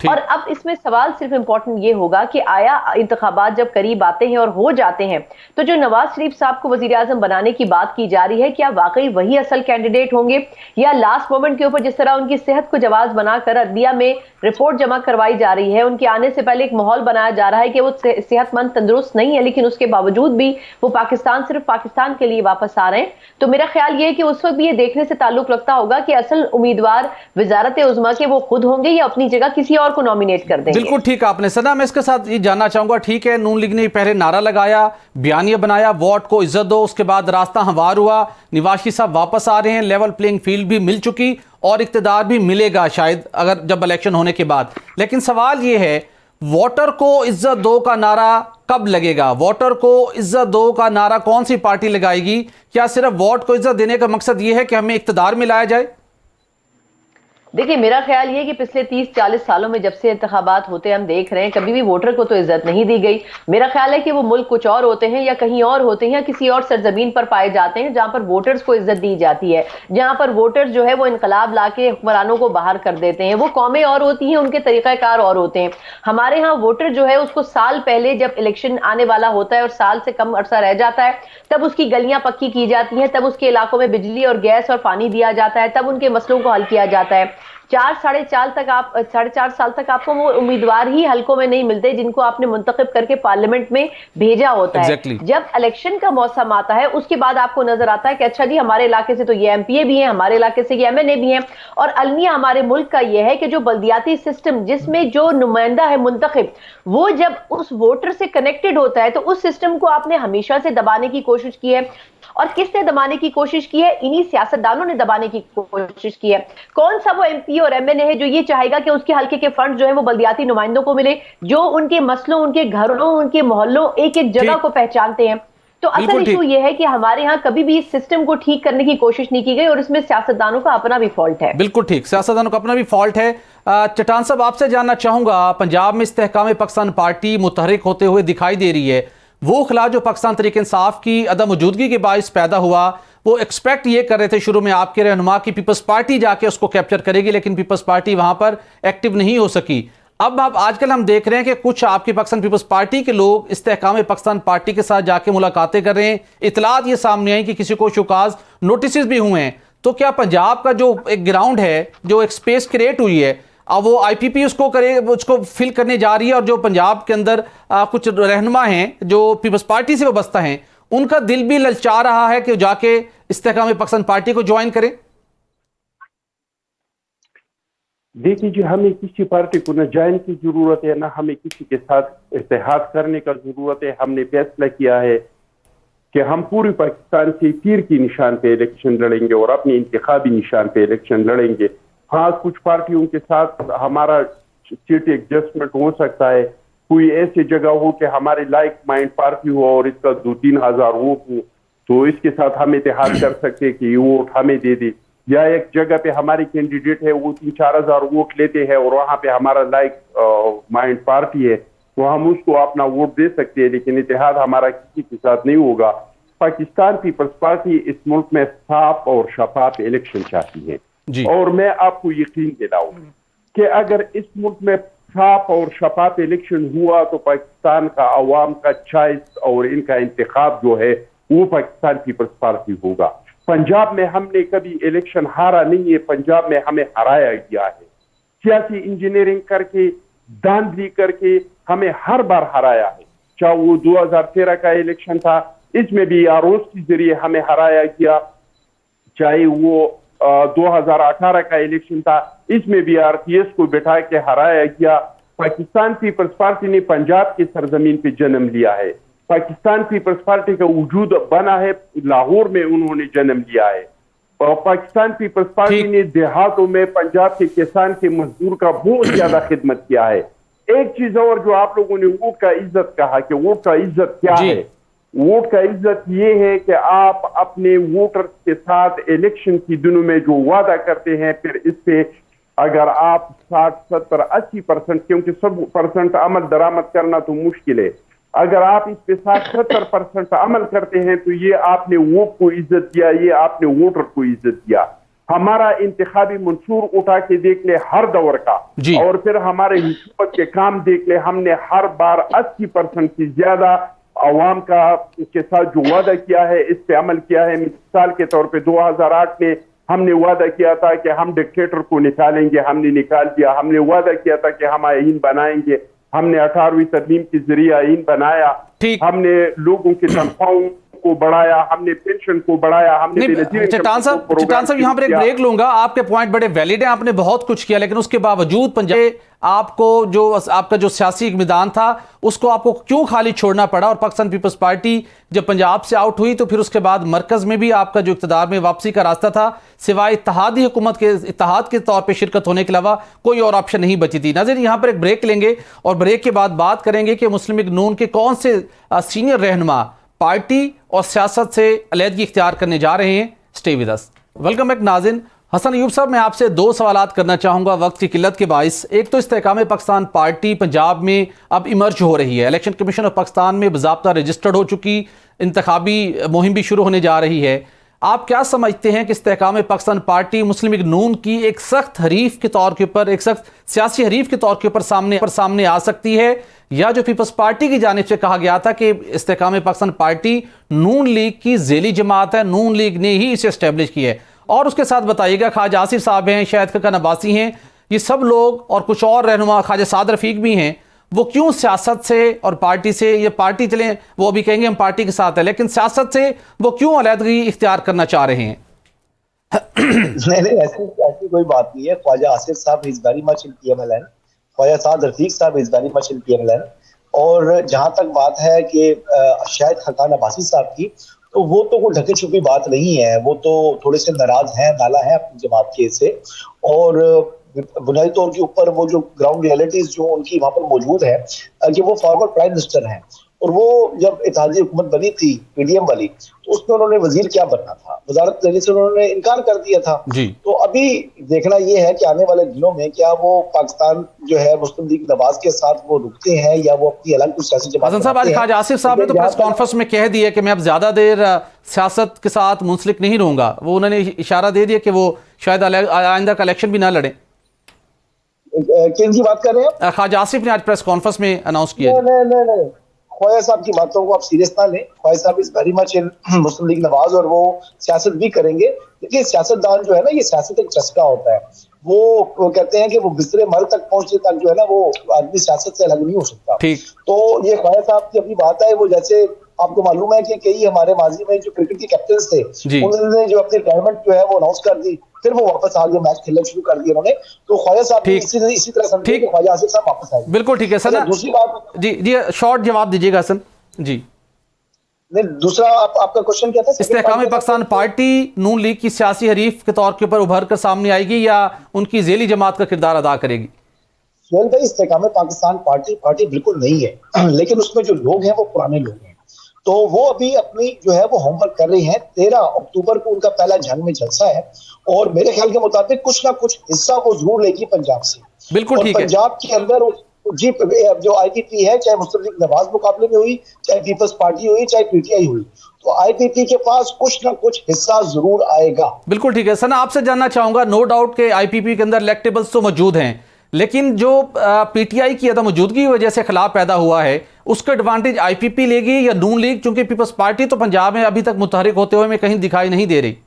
और अब इसमें सवाल सिर्फ इंपॉर्टेंट ये होगा कि आया इंतखाबात जब करीब आते हैं और हो जाते हैं, तो जो नवाज शरीफ साहब को वजीर आजम बनाने की बात की जा रही है, क्या वाकई वही असल कैंडिडेट होंगे, या लास्ट मोमेंट के ऊपर जिस तरह उनकी सेहत को जवाब बनाकर अदलिया में रिपोर्ट जमा करवाई जा रही है, उनके आने से पहले एक माहौल बनाया जा रहा है कि वो सेहतमंद तंदुरुस्त नहीं है, लेकिन उसके बावजूद भी वो पाकिस्तान, सिर्फ पाकिस्तान के लिए वापस आ रहे हैं। तो मेरा ख्याल ये है कि उस वक्त भी ये देखने से ताल्लुक रखता होगा कि असल उम्मीदवार वजारत उज़्मा के वो खुद होंगे या अपनी जगह किसी और को नॉमिनेट कर देंगे। बिल्कुल ठीक आपने सना, मैं इसके साथ ये जानना चाहूंगा, ठीक है नून लीग ने पहले नारा लगाया, बयानिया बनाया, वोट को इज्जत दो, उसके बाद रास्ता हमवार हुआ, नवाज शरीफ साहब वापस आ रहे हैं, लेवल प्लेइंग फील्ड भी मिल चुकी और इक्तदार भी मिलेगा शायद अगर जब इलेक्शन होने के बाद। लेकिन सवाल ये है, वोटर को इज्जत दो का नारा कब लगेगा? वोटर को इज्जत दो का नारा कौन सी पार्टी लगाएगी? क्या सिर्फ वोट को इज्जत देने का मकसद यह है कि हमें इक्तदार में लाया जाए? देखिए, मेरा ख्याल ये कि पिछले 30-40 सालों में जब से इंतखाबात होते हम देख रहे हैं, कभी भी वोटर को तो इज्जत नहीं दी गई। मेरा ख्याल है कि वो मुल्क कुछ और होते हैं या कहीं और होते हैं या किसी और सरजमीन पर पाए जाते हैं जहां पर वोटर्स को इज्जत दी जाती है, जहां पर वोटर्स जो है वो इनकलाब लाके हुक्मरानों को बाहर कर देते हैं। वो कौमें और होती हैं, उनके तरीक़ाकार और होते हैं। हमारे यहाँ वोटर जो है उसको साल पहले जब इलेक्शन आने वाला होता है और साल से कम अरसा रह जाता है, तब उसकी गलियां पक्की की जाती हैं, तब उसके इलाकों में बिजली और गैस और पानी दिया जाता है, तब उनके मसलों को हल किया जाता है। 4-4.5 साल तक आपको वो उम्मीदवार ही हलकों में नहीं मिलते जिनको आपने मुंतखब करके पार्लियामेंट में भेजा होता है। जब इलेक्शन का मौसम आता है उसके बाद आपको नजर आता है कि अच्छा जी, हमारे इलाके से तो ये एमपीए भी हैं, हमारे इलाके से ये एमएनए भी हैं। और अलमिया हमारे मुल्क का ये है कि जो बल्दियाती सिस्टम जिसमें जो नुमाइंदा है मुंतखब, वो जब उस वोटर से कनेक्टेड होता है तो उस सिस्टम को आपने हमेशा से दबाने की कोशिश की है। और किसने दबाने की कोशिश की है? इन्हीं सियासतदानों ने दबाने की कोशिश की है। कौन सा वो एमपी और एमएनए है जो ये चाहेगा कि उसके हल्के के फंड जो है वो बल्दियाती नुमाइंदों को मिले, जो उनके मसलों, उनके घरों, उनके मोहल्लों, एक एक जगह को पहचानते हैं? तो असल इशू ये है कि हमारे यहाँ कभी भी इस सिस्टम को ठीक करने की कोशिश नहीं की गई, और इसमें सियासतदानों का अपना भी फॉल्ट है। बिल्कुल ठीक, सियासतदानों का अपना भी फॉल्ट है। चट्टान साहब, आपसे जानना चाहूंगा, पंजाब में इस्तेहकाम पाकिस्तान पार्टी मुतहरिक होते हुए दिखाई दे रही है। वो खिलाफ जो पाकिस्तान तहरीक इंसाफ की अदम मौजूदगी के बायस पैदा हुआ, वो एक्सपेक्ट ये कर रहे थे शुरू में आपके रहनुमा की पीपल्स पार्टी जाके उसको कैप्चर करेगी, लेकिन पीपल्स पार्टी वहां पर एक्टिव नहीं हो सकी। अब आजकल हम देख रहे हैं कि कुछ आपकी पाकिस्तान पीपल्स पार्टी के लोग इस्तेहकाम पाकिस्तान पार्टी के साथ जाके मुलाकातें कर रहे हैं। इतलात ये सामने आई कि किसी को शुकाज नोटिस भी हुए हैं। तो क्या पंजाब का जो एक ग्राउंड है, जो एक स्पेस क्रिएट हुई है, अब वो आईपीपी उसको उसको फिल करने जा रही है, और जो पंजाब के अंदर कुछ रहनुमा हैं जो पीपल्स पार्टी से वाबस्ता हैं, उनका दिल भी ललचा रहा है कि जाके इस्तेहकाम पाकिस्तान पार्टी को ज्वाइन करें। देखिए जी, हमें किसी पार्टी को न ज्वाइन की जरूरत है, ना हमें किसी के साथ इत्तेहाद करने का जरूरत है। हमने फैसला किया है कि हम पूरे पाकिस्तान से तीर की निशान पे इलेक्शन लड़ेंगे और अपने इंतखाबी निशान पे इलेक्शन लड़ेंगे। हाँ, कुछ पार्टियों के साथ हमारा सीट एडजस्टमेंट हो सकता है, कोई ऐसी जगह हो कि हमारे लाइक माइंड पार्टी हो और इसका 2-3 हज़ार वोट हो, तो इसके साथ हम इत्तेहाद कर सकते हैं कि ये वोट हमें दे दे। या एक जगह पे हमारे कैंडिडेट है वो 3-4 हजार वोट लेते हैं और वहां पे हमारा लाइक माइंड पार्टी है तो हम उसको अपना वोट दे सकते हैं, लेकिन इत्तेहाद हमारा किसी के साथ नहीं होगा। पाकिस्तान पीपल्स पार्टी इस मुल्क में साफ और शफाफ इलेक्शन चाहती है और मैं आपको यकीन दिलाऊं कि अगर इस मुल्क में साफ और शफाफ इलेक्शन हुआ तो पाकिस्तान का अवाम का चॉइस और इनका इंतखाब जो है वो पाकिस्तान पीपल्स पार्टी होगा। पंजाब में हमने कभी इलेक्शन हारा नहीं है, पंजाब में हमें हराया गया है। सियासी इंजीनियरिंग करके, धांधली करके हमें हर बार हराया है। चाहे वो 2013 का इलेक्शन था, इसमें भी आरोज के जरिए हमें हराया गया, चाहे वो 2018 का इलेक्शन था, इसमें भी आरपीएस को बिठा के हराया गया। पाकिस्तान पीपल्स पार्टी ने पंजाब की सरजमीन पे जन्म लिया है। पाकिस्तान पीपल्स पार्टी का वजूद बना है लाहौर में, उन्होंने जन्म लिया है। और पाकिस्तान पीपल्स पार्टी ने देहातों में पंजाब के किसान के मजदूर का बहुत ज्यादा खिदमत किया है। एक चीज और जो आप लोगों ने वोट का इज्जत कहा कि वोट का इज्जत क्या है, वोट का इज्जत ये है कि आप अपने वोटर्स के साथ इलेक्शन की दिनों में जो वादा करते हैं फिर इस पे अगर आप 60-70-80%, क्योंकि 100% अमल दरामद करना तो मुश्किल है, अगर आप इस पे 60-70% अमल करते हैं तो ये आपने वोट को इज्जत दिया, ये आपने वोटर को इज्जत दिया। हमारा इंतखाबी मंशूर उठा के देख ले हर दौर का और फिर हमारे हुकूमत के काम देख ले, हमने हर बार 80% से ज्यादा अवाम का के साथ जो वादा किया है इस पे अमल किया है। मिसाल के तौर पे 2008 में हमने वादा किया था कि हम डिक्टेटर को निकालेंगे, हमने निकाल दिया। हमने वादा किया था कि हम आईन बनाएंगे, हमने 18वीं तरमीम के जरिए आईन बनाया। हमने लोगों की तनख्वाहों को बढ़ाया, हमने पेंशन को बढ़ाया, हमने चट्टान साहब यहाँ पर एक ब्रेक लूंगा। आपके पॉइंट बड़े वैलिड हैं, आपने बहुत कुछ किया, लेकिन उसके बावजूद पंजाब आपको जो आपका जो सियासी मैदान था उसको आपको क्यों खाली छोड़ना पड़ा? और पाकिस्तान पीपल्स पार्टी जब पंजाब से आउट हुई तो फिर उसके बाद मरकज में भी आपका जो इक़्तिदार में वापसी का रास्ता था, सिवाय इत्तेहादी हुकूमत के इत्तेहाद के तौर पे शिरकत होने के अलावा कोई और ऑप्शन नहीं बची थी। नाज़रीन, यहाँ पर एक ब्रेक लेंगे और ब्रेक के बाद बात करेंगे कि मुस्लिम लीग नून के कौन से सीनियर रहनुमा पार्टी और सियासत से अलहदगी इख्तियार करने जा रहे हैं। Stay with us. Welcome back नाज़रीन। हसन अयूब साहब, मैं आपसे दो सवालात करना चाहूँगा वक्त की किल्लत के बाइस। एक तो इस्तेहकाम पाकिस्तान पार्टी पंजाब में अब इमर्ज हो रही है, इलेक्शन कमीशन ऑफ पाकिस्तान में बाज़ाब्ता रजिस्टर्ड हो चुकी, इंतखाबी मुहिम भी शुरू होने जा रही है। आप क्या समझते हैं कि इस्तेहकाम पाकिस्तान पार्टी मुस्लिम लीग नून की एक सख्त हरीफ के तौर के ऊपर, एक सख्त सियासी हरीफ के तौर के ऊपर सामने आ सकती है, या जो पीपल्स पार्टी की जानिब से कहा गया था कि इस्तेहकाम पाकिस्तान पार्टी नून लीग की ज़ेली जमात है, नून लीग ने ही इसे एस्टेब्लिश की है? और उसके साथ बताइएगा, ख्वाजा आसिफ साहब हैं, शायद खकन अब्बासी हैं, ये सब लोग और कुछ और रहनुमा, ख्वाजा साद रफीक भी हैं, वो क्यों सियासत से और पार्टी से, ये पार्टी चलें वो अभी कहेंगे हम पार्टी के साथ है, लेकिन सियासत से वो क्यों अलहदगी इख्तियार करना चाह रहे हैं? नहीं, ऐसी कोई बात नहीं है। Khawaja Asif sahab is very much in PMLN, Khawaja Saad Rafique sahab is very much in PMLN। और जहां तक बात है कि शायद खकान अब्बासी साहब की, तो वो तो कोई ढके छुपी बात नहीं है, वो तो थोड़े से नाराज हैं, नाला है अपनी जमात के से, और बुनियादी तौर के ऊपर वो जो ग्राउंड रियलिटीज जो उनकी वहां पर मौजूद है कि वो फॉर्मर प्राइम मिनिस्टर हैं, और वो जब इत्तेहादी हुकूमत बनी थी PDM वाली, तो उसमें उन्होंने वजीर क्या बनना था, वजारत देने से उन्होंने इनकार कर दिया था। तो अभी देखना यह है कि आने वाले दिनों में क्या वो पाकिस्तान जो है मुस्लिम लीग नवाज के साथ वो रुकते हैं या वो अपनी अलग कुछ सियासी जमात। हसन साहब, आज ख्वाजा आसिफ साहब ने तो प्रेस कॉन्फ्रेंस में कह दिया कि मैं अब ज्यादा देर सियासत के साथ मुंसलिक नहीं रहूंगा। वो उन्होंने इशारा दे दिया कि वो शायद आइंदा का इलेक्शन भी ना लड़े। किन की बात कर रहे हैं? ख्वाजा आसिफ ने आज प्रेस कॉन्फ्रेंस में अनाउंस किया। नहीं, ख्वाजा साहब की बातों को आप सीरियस ना लें। Khwaja Sahab is very much in Muslim league Nawaz, और वो सियासत भी करेंगे। देखिए, सियासतदान जो है ना, ये सियासत एक चस्का होता है। वो कहते हैं कि वो बिस्तरे मर तक पहुंचने तक जो है ना, वो आदमी सियासत से अलग नहीं हो सकता। तो ये ख्वाजा साहब की अपनी बात है, वो जैसे आपको मालूम है कि कई हमारे माजी में जो क्रिकेट के कैप्टन थे, उन्होंने जो अपनी रिटायरमेंट जो है वो अनाउंस कर दी, फिर वो वापस आ गए, मैच खेलना शुरू कर दिया उन्होंने। तो ख्वाजा साहब इसी तरह समझे कि ख्वाजा आसिफ साहब वापस आए। बिल्कुल ठीक है सर। दूसरी बात, जी शॉर्ट जवाब दीजिएगा हसन जी। नहीं, दूसरा आपका क्वेश्चन क्या था? इस्तेहकाम पाकिस्तान पार्टी नून लीग की सियासी हरीफ के तौर के ऊपर उभर कर सामने आएगी या उनकी ज़ेली जमात का किरदार अदा करेगी? सुहेल भाई, इस्तेहकाम पाकिस्तान पार्टी बिल्कुल नहीं है, लेकिन उसमें जो लोग हैं वो पुराने लोग हैं। तो वो अभी अपनी जो है वो होमवर्क कर रही हैं। 13 अक्टूबर को उनका पहला जंग में जलसा है और मेरे ख्याल के मुताबिक कुछ ना कुछ हिस्सा वो जरूर लेगी पंजाब से। बिल्कुल और ठीक है। पंजाब के अंदर जी जो आईपीपी है, चाहे मुस्लिम लीग नवाज मुकाबले में हुई, चाहे पीपल्स पार्टी हुई, चाहे पीटीआई हुई, तो आईपीपी के पास कुछ ना कुछ हिस्सा जरूर आएगा। बिल्कुल ठीक है। सना, आपसे जानना चाहूंगा, नो डाउट के आईपीपी के अंदर इलेक्टेबल्स तो मौजूद हैं, लेकिन जो पीटीआई की अदम मौजूदगी की वजह से खिलाफ पैदा हुआ है, उसका एडवांटेज आईपीपी लेगी या नून लीग? क्योंकि पीपल्स पार्टी तो पंजाब में अभी तक मुतहरिक होते हुए में कहीं दिखाई नहीं दे रही।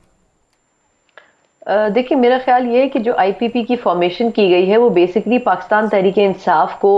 देखिए, मेरा ख्याल ये है कि जो आईपीपी की फॉर्मेशन की गई है वो बेसिकली पाकिस्तान तहरीक इंसाफ को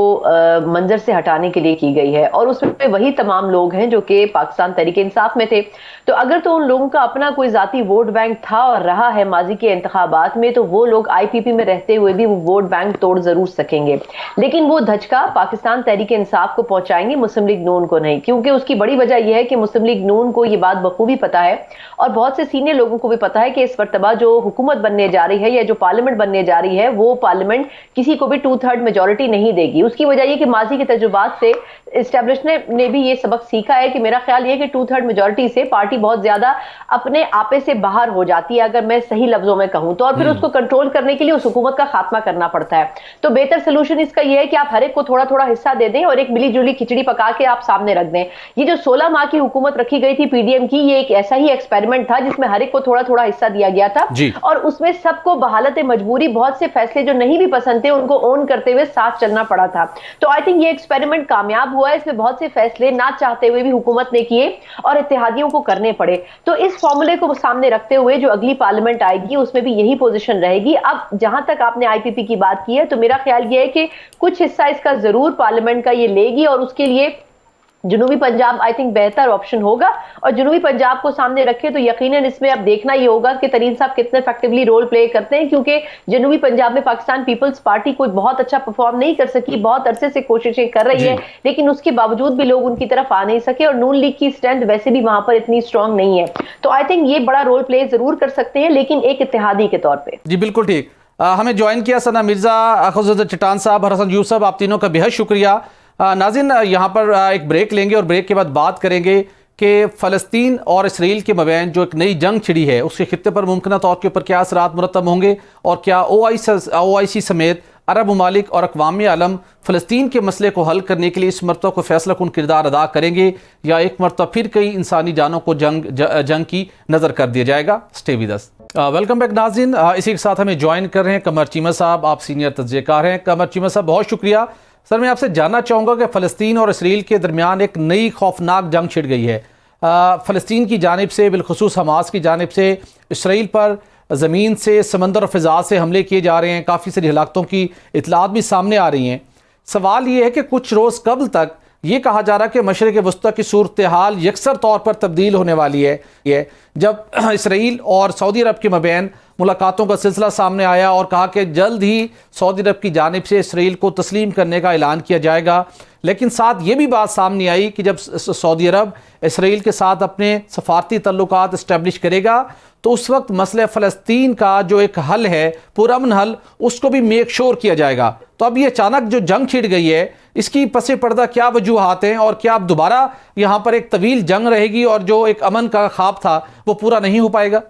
मंजर से हटाने के लिए की गई है और उसमें वही तमाम लोग हैं जो कि पाकिस्तान तहरीक इंसाफ में थे। तो अगर तो उन लोगों का अपना कोई जाती वोट बैंक था और रहा है माजी के इंतखाबात में, तो वो लोग आईपीपी में रहते हुए भी वो वोट बैंक तोड़ जरूर सकेंगे, लेकिन वो धचका पाकिस्तान तहरीक इंसाफ को पहुंचाएंगे, मुस्लिम लीग नून को नहीं। क्योंकि उसकी बड़ी वजह यह है कि मुस्लिम लीग नून को ये बात बखूबी पता है और बहुत से सीनियर लोगों को भी पता है कि इस मरतबा जो हुकूमत बनने जा रही है या जो पार्लियामेंट बनने जा रही है, वो पार्लियामेंट किसी को भी 2/3 मेजॉरिटी नहीं देगी। उसकी वजह ये कि माजी के तजुर्बात से एस्टेब्लिशमेंट ने भी ये सबक सीखा है कि मेरा ख्याल ये कि 2/3 मेजॉरिटी से पार्टी बहुत ज्यादा अपने आपे से बाहर हो जाती है, अगर मैं सही लफ्जों में कहूं तो, और फिर उसको कंट्रोल करने के लिए उस हुकूमत का खात्मा करना पड़ता है। तो बेहतर सोल्यूशन इसका यह है कि आप हर एक को थोड़ा थोड़ा हिस्सा दे दें और एक मिली जुली खिचड़ी पका के आप सामने रख दें। ये जो 16 माह की हुकूमत रखी गई थी पीडीएम की, ये एक ऐसा ही एक्सपेरिमेंट था जिसमें हर एक को थोड़ा थोड़ा हिस्सा दिया गया था और उसमें सबको बहालत मजबूरी बहुत से फैसले जो नहीं भी पसंद थे उनको ओन करते हुए साथ चलना पड़ा था। तो आई थिंक ये एक्सपेरिमेंट कामयाब हुआ है। इसमें बहुत से फैसले ना चाहते हुए भी हुकूमत ने किए और इत्तेहादियों को करने पड़े। तो इस फॉर्मूले को सामने रखते हुए जो अगली पार्लियामेंट आएगी उसमें भी यही पोजीशन रहेगी। अब जहां तक आपने आईपीपी की बात की है, तो मेरा ख्याल यह है कि कुछ हिस्सा इसका जरूर पार्लियामेंट का ये लेगी और उसके लिए जनूबी पंजाब आई थिंक बेहतर ऑप्शन होगा। और जनूबी पंजाब को सामने रखे तो यकीनन इसमें अब देखना ही होगा कि तरीन साहब कितने इफेक्टिवली रोल प्ले करते हैं, क्योंकि जनूबी पंजाब में पाकिस्तान पीपल्स पार्टी कोई बहुत अच्छा परफॉर्म नहीं कर सकी, बहुत अरसे से कोशिशें कर रही है, लेकिन उसके बावजूद भी लोग उनकी तरफ आ नहीं सके और नून लीग की स्ट्रेंथ वैसे भी वहां पर इतनी स्ट्रांग नहीं है। तो आई थिंक ये बड़ा रोल प्ले जरूर कर सकते हैं, लेकिन एक इत्तेहादी के तौर पर। जी बिल्कुल ठीक। हमें ज्वाइन किया सना मिर्जा, खुर्शीद चट्टान साहब, हसन यूसुफ, आप तीनों का बेहद शुक्रिया। नाज़रीन, यहाँ पर एक ब्रेक लेंगे और ब्रेक के बाद बात करेंगे कि फ़लस्तीन और इसराइल के मबैन जो एक नई जंग छिड़ी है उसके खित्ते पर मुमकिन तौर के ऊपर क्या असरात मुरतब होंगे और क्या OIC समेत अरब ममालिक और अक़वाम आलम फ़लस्तीन के मसले को हल करने के लिए इस मरतबा को फैसला कुन किरदार अदा करेंगे या एक मरतबा फिर कई इंसानी जानों को जंग की नज़र कर दिया जाएगा। Stay with us. Welcome back नाज़रीन। इसी के साथ हमें ज्वाइन कर रहे हैं कमर चीमा साहब, आप सीनियर तज्ज़ियाकार हैं। कमर चीमा साहब, बहुत शुक्रिया। सर, मैं आपसे जानना चाहूँगा कि फ़लस्तीन और इसराइल के दरमियान एक नई खौफनाक जंग छिड़ गई है। फ़लस्तीन की जानिब से, बिलखुसूस हमास की जानिब से इसराइल पर ज़मीन से, समंदर और फ़िज़ा से हमले किए जा रहे हैं। काफ़ी सारी हलाकतों की इतलात भी सामने आ रही हैं। सवाल ये है कि कुछ रोज़ कबल तक ये कहा जा रहा है कि मशरिक़ वस्ता की सूरत हाल यकसर तौर पर तब्दील होने वाली है, जब इसराइल और सऊदी अरब के मबैन मुलाकातों का सिलसिला सामने आया और कहा कि जल्द ही सऊदी अरब की जानिब से इसराइल को तस्लीम करने का ऐलान किया जाएगा। लेकिन साथ ये भी बात सामने आई कि जब सऊदी अरब इसराइल के साथ अपने सफारती तल्लुकात इस्टेब्लिश करेगा तो उस वक्त मसले फ़लस्तीन का जो एक हल है, पुरअमन हल, उसको भी मेक श्योर किया जाएगा। तो अब ये अचानक जो जंग छिड़ गई है, इसकी पसे पर्दा क्या वजूहात हैं और क्या अब दोबारा यहाँ पर एक तवील जंग रहेगी और जो एक अमन का ख्वाब था वो पूरा नहीं हो पाएगा?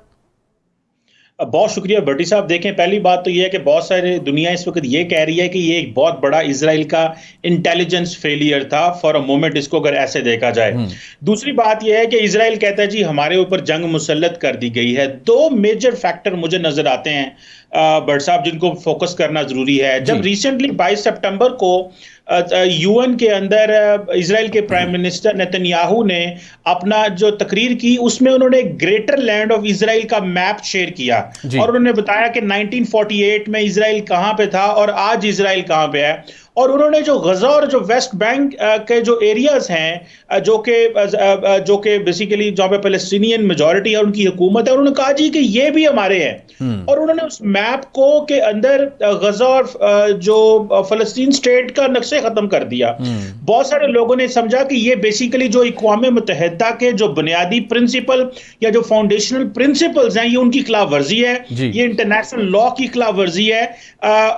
बहुत शुक्रिया भट्टी साहब। देखें, पहली बात तो ये है कि बहुत सारे दुनिया इस वक्त ये कह रही है कि ये एक बहुत बड़ा इजराइल का इंटेलिजेंस फेलियर था फॉर अ मोमेंट, इसको अगर ऐसे देखा जाए। दूसरी बात ये है कि इजराइल कहता है जी हमारे ऊपर जंग मुसल्लत कर दी गई है। दो मेजर फैक्टर मुझे नजर आते हैं भट्ट साहब जिनको फोकस करना जरूरी है। जब रिसेंटली 22 सितंबर को यूएन के अंदर इजराइल के प्राइम मिनिस्टर नेतन्याहू ने अपना जो तकरीर की, उसमें उन्होंने ग्रेटर लैंड ऑफ इजराइल का मैप शेयर किया और उन्होंने बताया कि 1948 में इजराइल कहां पे था और आज इजराइल कहां पे है। और उन्होंने जो गजा और जो वेस्ट बैंक के जो एरियाज हैं जो कि बेसिकली जहां पे पैलेस्टीनियन मेजॉरिटी है, उनकी हुकूमत है, उन्होंने कहा जी कि ये भी हमारे हैं। और उन्होंने उस मैप को के अंदर गजा और जो फलस्तीन स्टेट का नक्शे खत्म कर दिया। बहुत सारे लोगों ने समझा कि ये बेसिकली जो अक़वाम मुत्तहिदा के जो बुनियादी प्रिंसिपल या जो फाउंडेशनल प्रिंसिपल्स हैं, ये उनकी खिलाफ वर्जी है, ये इंटरनेशनल लॉ की खिलाफ वर्जी है।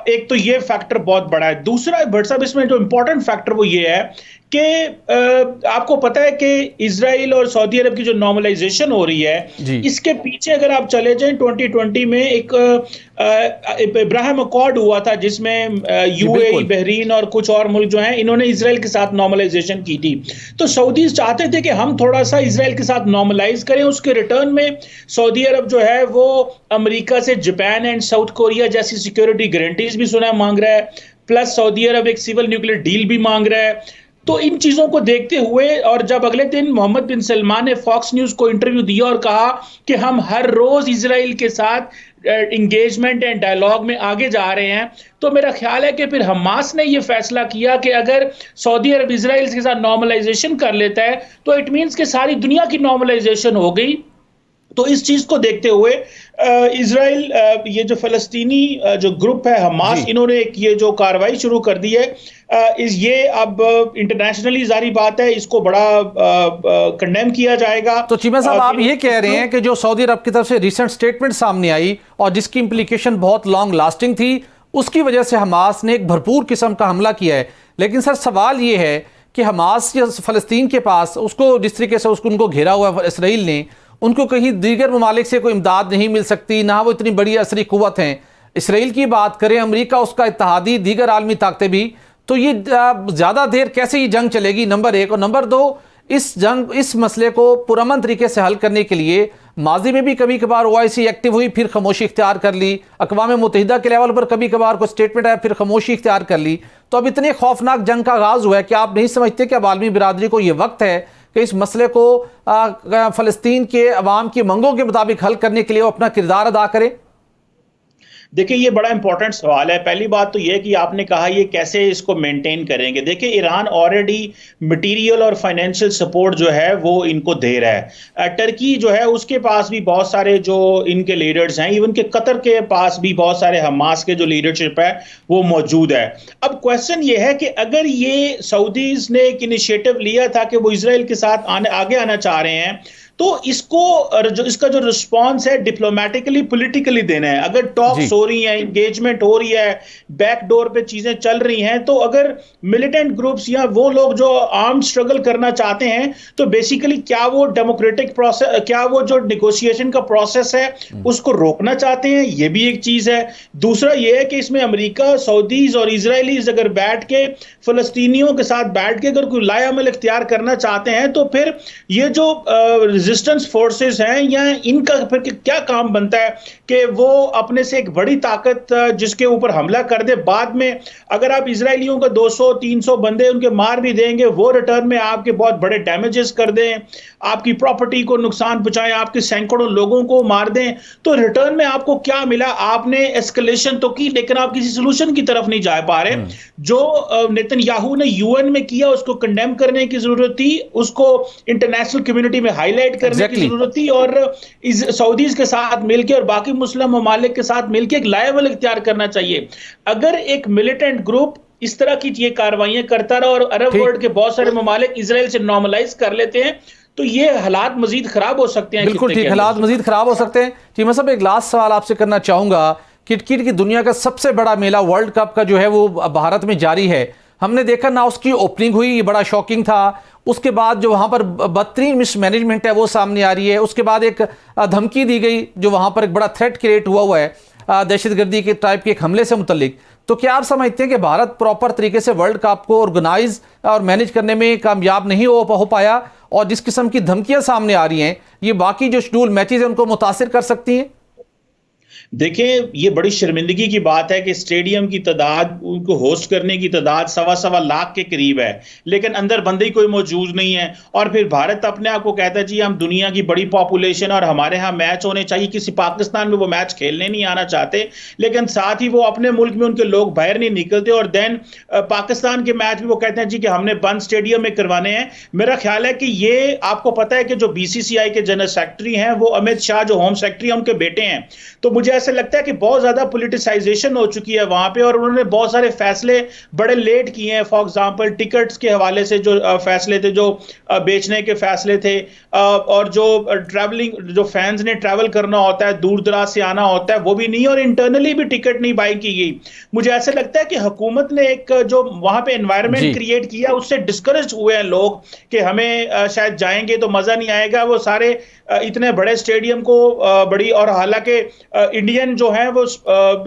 एक तो ये फैक्टर बहुत बड़ा है। दूसरा भट्ट साहब, इसमें जो इंपॉर्टेंट फैक्टर वो ये है कि आपको पता है कि इजराइल और सऊदी अरब की जो नॉर्मलाइजेशन हो रही है, इसके पीछे अगर आप चले जाएं 2020 में एक इब्राहिम अकॉर्ड हुआ था जिसमें यूएई, बहरीन और कुछ और मुल्क जो हैं इन्होंने इजराइल के साथ नॉर्मलाइजेशन की थी। तो सऊदी चाहते थे कि हम थोड़ा सा इजराइल के साथ नॉर्मलाइज करें, उसके रिटर्न में सऊदी अरब जो है वो अमेरिका से जापान एंड साउथ कोरिया जैसी सिक्योरिटी गारंटीज भी सुना मांग रहा है, प्लस सऊदी अरब एक सिविल न्यूक्लियर डील भी मांग रहा है। तो इन चीजों को देखते हुए और जब अगले दिन मोहम्मद बिन सलमान ने फॉक्स न्यूज को इंटरव्यू दिया और कहा कि हम हर रोज इजराइल के साथ इंगेजमेंट एंड डायलॉग में आगे जा रहे हैं, तो मेरा ख्याल है कि फिर हमास ने यह फैसला किया कि अगर सऊदी अरब इजराइल के साथ नॉर्मलाइजेशन कर लेता है तो इट मीन्स कि सारी दुनिया की नॉर्मलाइजेशन हो गई। तो इस चीज को देखते हुए इजराइल, ये जो फलस्तीनी जो ग्रुप है हमास, इन्होंने एक ये जो कार्रवाई शुरू कर दी है, ये अब इंटरनेशनली जारी बात है, इसको बड़ा कंडेम किया जाएगा। तो चीमा साहब, आप ये कह रहे हैं कि जो सऊदी अरब की तरफ से रिसेंट स्टेटमेंट सामने आई और जिसकी इंप्लीकेशन बहुत लॉन्ग लास्टिंग थी, उसकी वजह से हमास ने एक भरपूर किस्म का हमला किया है। लेकिन सर सवाल ये है कि हमास फलस्तीन के पास उसको जिस तरीके से उनको घेरा हुआ है इसराइल ने, उनको कहीं दीगर ममालिक से कोई इमदाद नहीं मिल सकती, ना वो इतनी बड़ी असरी कुव्वत हैं। इसराइल की बात करें, अमेरिका उसका इत्तेहादी, दीगर आलमी ताकतें भी, तो ये ज़्यादा देर कैसे ये जंग चलेगी, नंबर एक। और नंबर दो, इस मसले को पुरअमन तरीके से हल करने के लिए माजी में भी कभी कभार OIC एक्टिव हुई, फिर खामोशी इख्तियार कर ली, अक़वाम मुत्तहिदा के लेवल पर कभी कभार कोई स्टेटमेंट आया, फिर खामोशी इख्तियार कर ली। तो अब इतने खौफनाक जंग का आगाज़ हुआ है कि आप नहीं समझते कि अब आलमी बिरादरी को ये वक्त है कि इस मसले को फ़लस्तीन के अवाम की मांगों के मुताबिक हल करने के लिए वो अपना किरदार अदा करें? देखिए, ये बड़ा इंपॉर्टेंट सवाल है। पहली बात तो ये कि आपने कहा ये कैसे इसको मेंटेन करेंगे। देखिए, ईरान ऑलरेडी मटेरियल और फाइनेंशियल सपोर्ट जो है वो इनको दे रहा है। टर्की जो है उसके पास भी बहुत सारे जो इनके लीडर्स हैं, इवन के कतर के पास भी बहुत सारे हमास के जो लीडरशिप है वो मौजूद है। अब क्वेश्चन ये है कि अगर ये सऊदीज ने एक इनिशिएटिव लिया था कि वो इसराइल के साथ आगे आना चाह रहे हैं, तो इसका जो रिस्पॉन्स है डिप्लोमेटिकली पॉलिटिकली देना है। अगर टॉक्स हो रही हैं, एंगेजमेंट हो रही है, बैक डोर पे चीजें चल रही हैं, तो अगर मिलिटेंट ग्रुप्स या वो लोग जो आर्म्ड स्ट्रगल करना चाहते हैं, तो बेसिकली क्या वो डेमोक्रेटिक प्रोसेस, क्या वो जो नेगोशिएशन का प्रोसेस है उसको रोकना चाहते हैं, ये भी एक चीज है। दूसरा ये है कि इसमें अमेरिका, सऊदीज और इजरायलीज अगर बैठ के फलस्तीनियों के साथ बैठ के अगर कोई लाएअमल इख्तियार करना चाहते हैं, तो फिर ये जो रेजिस्टेंस फोर्सेस हैं या इनका फिर क्या काम बनता है कि वो अपने से एक बड़ी ताकत जिसके ऊपर हमला कर दे, बाद में अगर आप इजरायलियों का 200-300 बंदे उनके मार भी देंगे, वो रिटर्न में आपके बहुत बड़े डैमेजेस कर दें, आपकी प्रॉपर्टी को नुकसान पहुंचाएं, आपके सैकड़ों लोगों को मार दें, तो रिटर्न में आपको क्या मिला? आपने एस्केलेशन तो की, लेकिन आप किसी सोल्यूशन की तरफ नहीं जा पा रहे। जो नेतन्याहू ने यूएन में किया उसको कंडेम करने की जरूरत थी, उसको इंटरनेशनल कम्युनिटी में हाईलाइट करने की जरूरत थी, और सऊदीज के साथ मिलकर और बाकी मुस्लिम ममालिक के साथ मिलकर एक लाएवल इख्तियार करना चाहिए। अगर एक मिलिटेंट ग्रुप इस तरह की ये कार्रवाइयां करता रहा और अरब वर्ल्ड के बहुत सारे ममालिक इजराइल से नॉर्मलाइज कर लेते हैं, तो ये हालात मजीद खराब हो सकते हैं। बिल्कुल ठीक, हालात मजीद खराब हो सकते हैं। चीमा साहब, एक लास्ट सवाल आपसे करना चाहूंगा। क्रिकेट की दुनिया का सबसे बड़ा मेला वर्ल्ड कप का जो है वो भारत में जारी है। हमने देखा ना उसकी ओपनिंग हुई, ये बड़ा शॉकिंग था। उसके बाद जो वहाँ पर बदतरीन मिसमैनेजमेंट है वो सामने आ रही है। उसके बाद एक धमकी दी गई जो वहाँ पर एक बड़ा थ्रेट क्रिएट हुआ है दहशतगर्दी के टाइप के एक हमले से मुतल्लिक। तो क्या आप समझते हैं कि भारत प्रॉपर तरीके से वर्ल्ड कप को ऑर्गेनाइज और मैनेज करने में कामयाब नहीं हो पाया, और जिस किस्म की धमकियाँ सामने आ रही हैं ये बाकी जो शेड्यूल मैचेज हैं उनको मुतासिर कर सकती हैं? देखिए, ये बड़ी शर्मिंदगी की बात है कि स्टेडियम की तादाद, उनको होस्ट करने की तादाद 1.25 लाख के करीब है, लेकिन अंदर बंदे कोई मौजूद नहीं है। और फिर भारत अपने आप को कहता है जी हम दुनिया की बड़ी पॉपुलेशन और हमारे यहाँ मैच होने चाहिए। किसी पाकिस्तान में वो मैच खेलने नहीं आना चाहते, लेकिन साथ ही वो अपने मुल्क में उनके लोग बाहर नहीं निकलते, और देन पाकिस्तान के मैच भी वो कहते हैं जी कि हमने बंद स्टेडियम में करवाने हैं। मेरा ख्याल है कि ये आपको पता है कि जो BCCI के जनरल सेक्रेटरी हैं वो अमित शाह जो होम सेक्रेटरी हैं उनके बेटे हैं। तो मुझे ऐसा लगता है कि बहुत ज्यादा पॉलिटिसाइजेशन हो चुकी है वहां पे, और उन्होंने बहुत सारे फैसले बड़े लेट किए हैं। फॉर एग्जांपल टिकट्स के हवाले से जो फैसले थे, जो बेचने के फैसले थे, और जो ट्रैवलिंग, जो फैंस ने ट्रैवल करना होता है, दूर दराज से आना होता है, वो भी नहीं, और इंटरनली भी टिकट नहीं बाई की गई। मुझे ऐसा लगता है कि हुकूमत ने एक जो वहां पे एनवायरनमेंट क्रिएट किया, उससे डिस्करेज हुए हैं लोग कि हमें शायद जाएंगे तो मजा नहीं आएगा। वो सारे इतने बड़े स्टेडियम को बड़ी, और हालांकि इंडियन जो है वो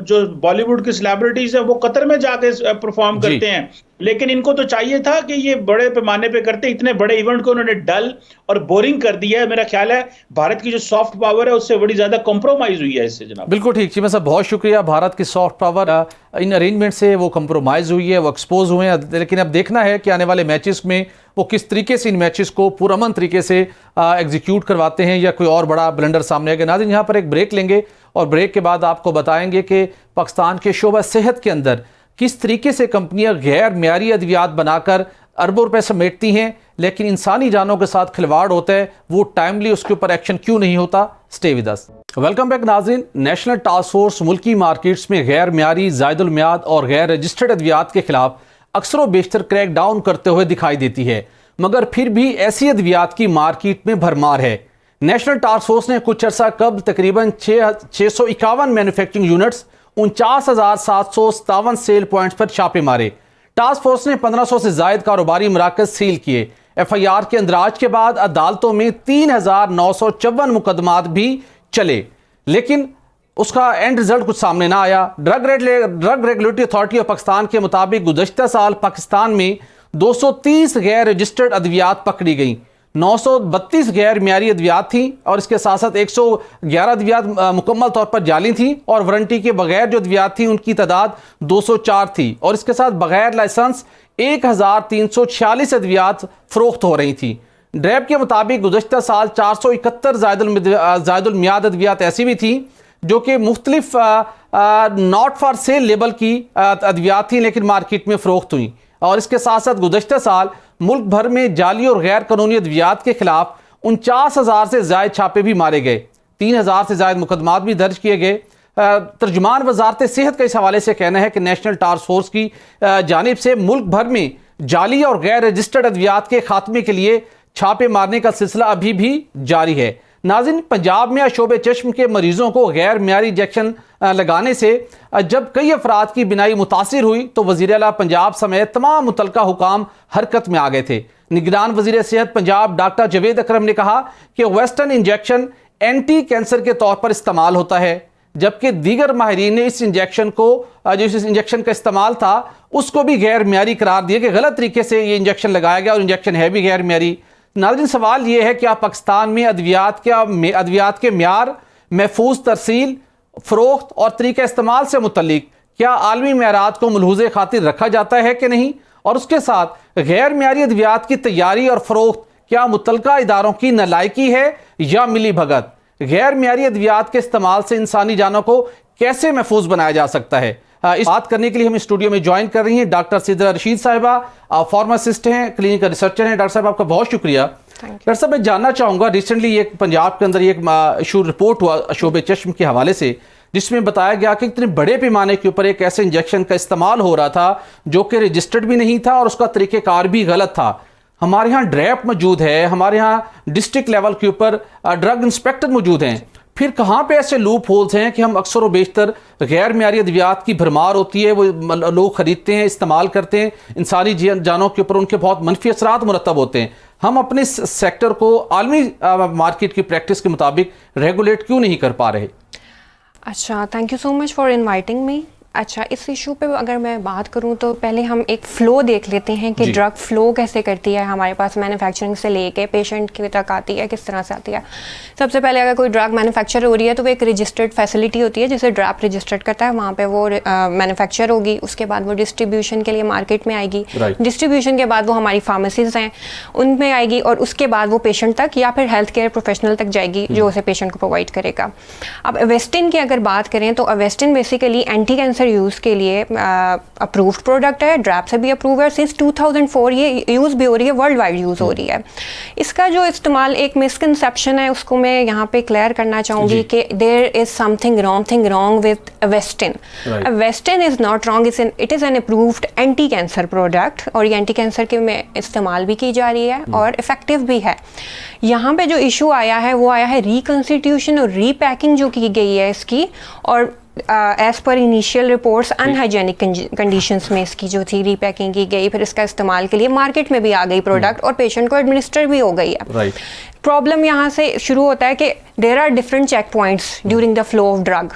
जो बॉलीवुड की सेलिब्रिटीज है वो कतर में जाके परफॉर्म करते हैं, लेकिन इनको तो चाहिए था कि ये बड़े पैमाने पे करते। इतने बड़े इवेंट को उन्होंने डल और बोरिंग कर दिया है। मेरा ख्याल है भारत की जो सॉफ्ट पावर है उससे बड़ी ज्यादा कॉम्प्रोमाइज हुई है इससे। जनाब बिल्कुल ठीक चीमा साहब, बहुत शुक्रिया। भारत की सॉफ्ट पावर इन अरेंजमेंट से वो कंप्रोमाइज हुई है, वो एक्सपोज हुए हैं, लेकिन अब देखना है कि आने वाले मैचेस में वो किस तरीके से इन मैचेस को पुरअमन तरीके से एग्जीक्यूट करवाते हैं, या कोई और बड़ा ब्लंडर सामने आएगा। नाज़रीन, यहाँ पर एक ब्रेक लेंगे और ब्रेक के बाद आपको बताएंगे कि पाकिस्तान के शोबा सेहत के अंदर किस तरीके से कंपनियां गैर मियारी अद्वियात बनाकर अरबों रुपए समेटती हैं, लेकिन इंसानी जानों के साथ खिलवाड़ होता है, वो टाइमली उसके ऊपर एक्शन क्यों नहीं होता। Stay with us. Welcome back नाज़रीन। नेशनल टास्क फोर्स मुल्की मार्केट्स में गैर मियारी, ज़ायदुल मियाद और गैर रजिस्टर्ड अद्वियात के खिलाफ अक्सर बेशतर क्रैक डाउन करते हुए दिखाई देती है, मगर फिर भी ऐसी अद्वियात की मार्केट में भरमार है। नेशनल टास्क फोर्स ने कुछ अर्सा कबल तकरीबन 651 मैन्युफैक्चरिंग यूनिट्स, 49,757 सेल पॉइंट्स पर छापे मारे। टास्क फोर्स ने 1500 से जायद कारोबारी मराकज सील किए। FIR के अंदराज के बाद अदालतों में 3,954 मुकदमात भी चले, लेकिन उसका एंड रिजल्ट कुछ सामने ना आया। Drug regulatory authority of Pakistan के मुताबिक गुज़श्ता साल पाकिस्तान में 230 गैर रजिस्टर्ड अद्वियात पकड़ी गई, 932 गैर मियारी अद्वियात थी, और इसके साथ साथ 111 अद्वियात मुकम्मल तौर पर जाली थी, और वारंटी के बगैर जो अद्वियात थी उनकी तादाद 204 थी, और इसके साथ बगैर लाइसेंस 1346 अद्वियात फरोख्त हो रही थी। ड्रैब के मुताबिक गुज़श्ता साल 471 ज़ायदुल मियाद अद्वियात ऐसी भी थी जो कि मुख्तलिफ नॉट फॉर सेल लेबल की अद्वियात थी, लेकिन मार्केट में फरोख्त हुई। और इसके साथ साथ गुज़श्ता साल मुल्क भर में जाली और गैर कानूनी अद्वियात के खिलाफ 49,000 से ज़ायद छापे भी मारे गए, 3,000 से ज़ायद मुकदमात भी दर्ज किए गए। तर्जुमान वजारत सेहत का इस हवाले से कहना है कि नेशनल टास्क फोर्स की जानिब से मुल्क भर में जाली और गैर रजिस्टर्ड अद्वियात के खात्मे के लिए छापे मारने का सिलसिला अभी भी जारी है। नाज़रीन, पंजाब में शोबे चश्म के मरीजों को गैर मियारी इंजेक्शन लगाने से जब कई अफराद की बिनाई मुतासिर हुई तो वज़ीर आला पंजाब समेत तमाम मुतलका हुकाम हरकत में आ गए थे। निगरान वज़ीर सेहत पंजाब डॉक्टर जावेद अकरम ने कहा कि वेस्टर्न इंजेक्शन एंटी कैंसर के तौर पर इस्तेमाल होता है, जबकि दीगर माहिरीन ने इस इंजेक्शन को, जो इस इंजेक्शन का इस्तेमाल था, उसको भी गैर मियारी करार दिया कि गलत तरीके से ये इंजेक्शन लगाया गया और इंजेक्शन है भी गैर मियारी। नाज़रीन, सवाल ये है कि पाकिस्तान में अद्वियात के म्यार, महफूज तरसील, फ़रोख्त और तरीक़ा इस्तेमाल से मुतल्लिक क्या आलमी म्यारात को मलहूज़े खातिर रखा जाता है कि नहीं, और उसके साथ गैर मियारी अद्वियात की तैयारी और फ़रोख्त क्या मुतलका इदारों की नालायकी है या मिली भगत। गैर मियारी अद्वियात के इस्तेमाल से इंसानी जानों को कैसे महफूज बनाया जा सकता है, इस बात करने के लिए हम स्टूडियो में ज्वाइन कर रही हैं डॉक्टर सिद्रा रशीद साहिबा, फार्मासिस्ट हैं, क्लिनिकल रिसर्चर हैं। डॉक्टर साहब, आपका बहुत शुक्रिया। डॉक्टर साहब, मैं जानना चाहूँगा, रिसेंटली एक पंजाब के अंदर एक इशू रिपोर्ट हुआ शोबे चश्म के हवाले से, जिसमें बताया गया कि इतने बड़े पैमाने के ऊपर एक ऐसे इंजेक्शन का इस्तेमाल हो रहा था जो कि रजिस्टर्ड भी नहीं था और उसका तरीक़ेकार भी गलत था। हमारे यहाँ ड्रैप मौजूद है, हमारे यहाँ डिस्ट्रिक्ट लेवल के ऊपर ड्रग इंस्पेक्टर मौजूद हैं, फिर कहाँ पे ऐसे लूप होल्स हैं कि हम अक्सर व बेशतर गैर मियारी अद्वियात की भरमार होती है, वो लोग खरीदते हैं, इस्तेमाल करते हैं, इंसानी जानों के ऊपर उनके बहुत मनफी असरात मुरतब होते हैं। हम अपने सेक्टर को आलमी मार्केट की प्रैक्टिस के मुताबिक रेगुलेट क्यों नहीं कर पा रहे? अच्छा, thank you so much for inviting me. अच्छा, इस इशू पे अगर मैं बात करूं तो पहले हम एक फ़्लो देख लेते हैं कि ड्रग फ़्लो कैसे करती है हमारे पास, मैन्युफैक्चरिंग से लेके पेशेंट की तक आती है, किस तरह से आती है। सबसे पहले अगर कोई ड्रग मैन्युफैक्चर हो रही है तो वो एक रजिस्टर्ड फैसिलिटी होती है जिसे ड्रैप रजिस्टर्ड करता है, वहाँ पे वो मैन्युफैक्चर होगी, उसके बाद वो डिस्ट्रीब्यूशन के लिए मार्केट में आएगी, डिस्ट्रीब्यूशन के बाद वो हमारी फार्मेसीज हैं उनमें आएगी, और उसके बाद वो पेशेंट तक या फिर हेल्थ केयर प्रोफेशनल तक जाएगी जो उसे पेशेंट को प्रोवाइड करेगा। अब अवेस्टिन की अगर बात करें तो Avastin basically anti cancer cancer use के लिए अप्रूव्ड प्रोडक्ट है, ड्रैप से भी अप्रूव है, सिंस 2004 ये यूज़ भी हो रही है, वर्ल्ड वाइड यूज़ हो रही है। इसका जो इस्तेमाल एक मिसकंसेप्शन है उसको मैं यहाँ पे क्लियर करना चाहूँगी कि there is something wrong with Westin. Westin is not wrong, it is an approved anti cancer product और ये एंटी कैंसर के में इस्तेमाल भी की जा रही है और इफ़ेक्टिव भी है। यहाँ पे जो इशू आया है वो आया है रिकंस्टिट्यूशन और रीपैकिंग जो की गई है इसकी, और as per initial reports unhygienic conditions में इसकी जो थी रीपैकिंग की गई, फिर इसका इस्तेमाल के लिए मार्केट में भी आ गई प्रोडक्ट और पेशेंट को एडमिनिस्टर भी हो गई है। प्रॉब्लम यहाँ से शुरू होता है कि there are different check points during the flow of drug.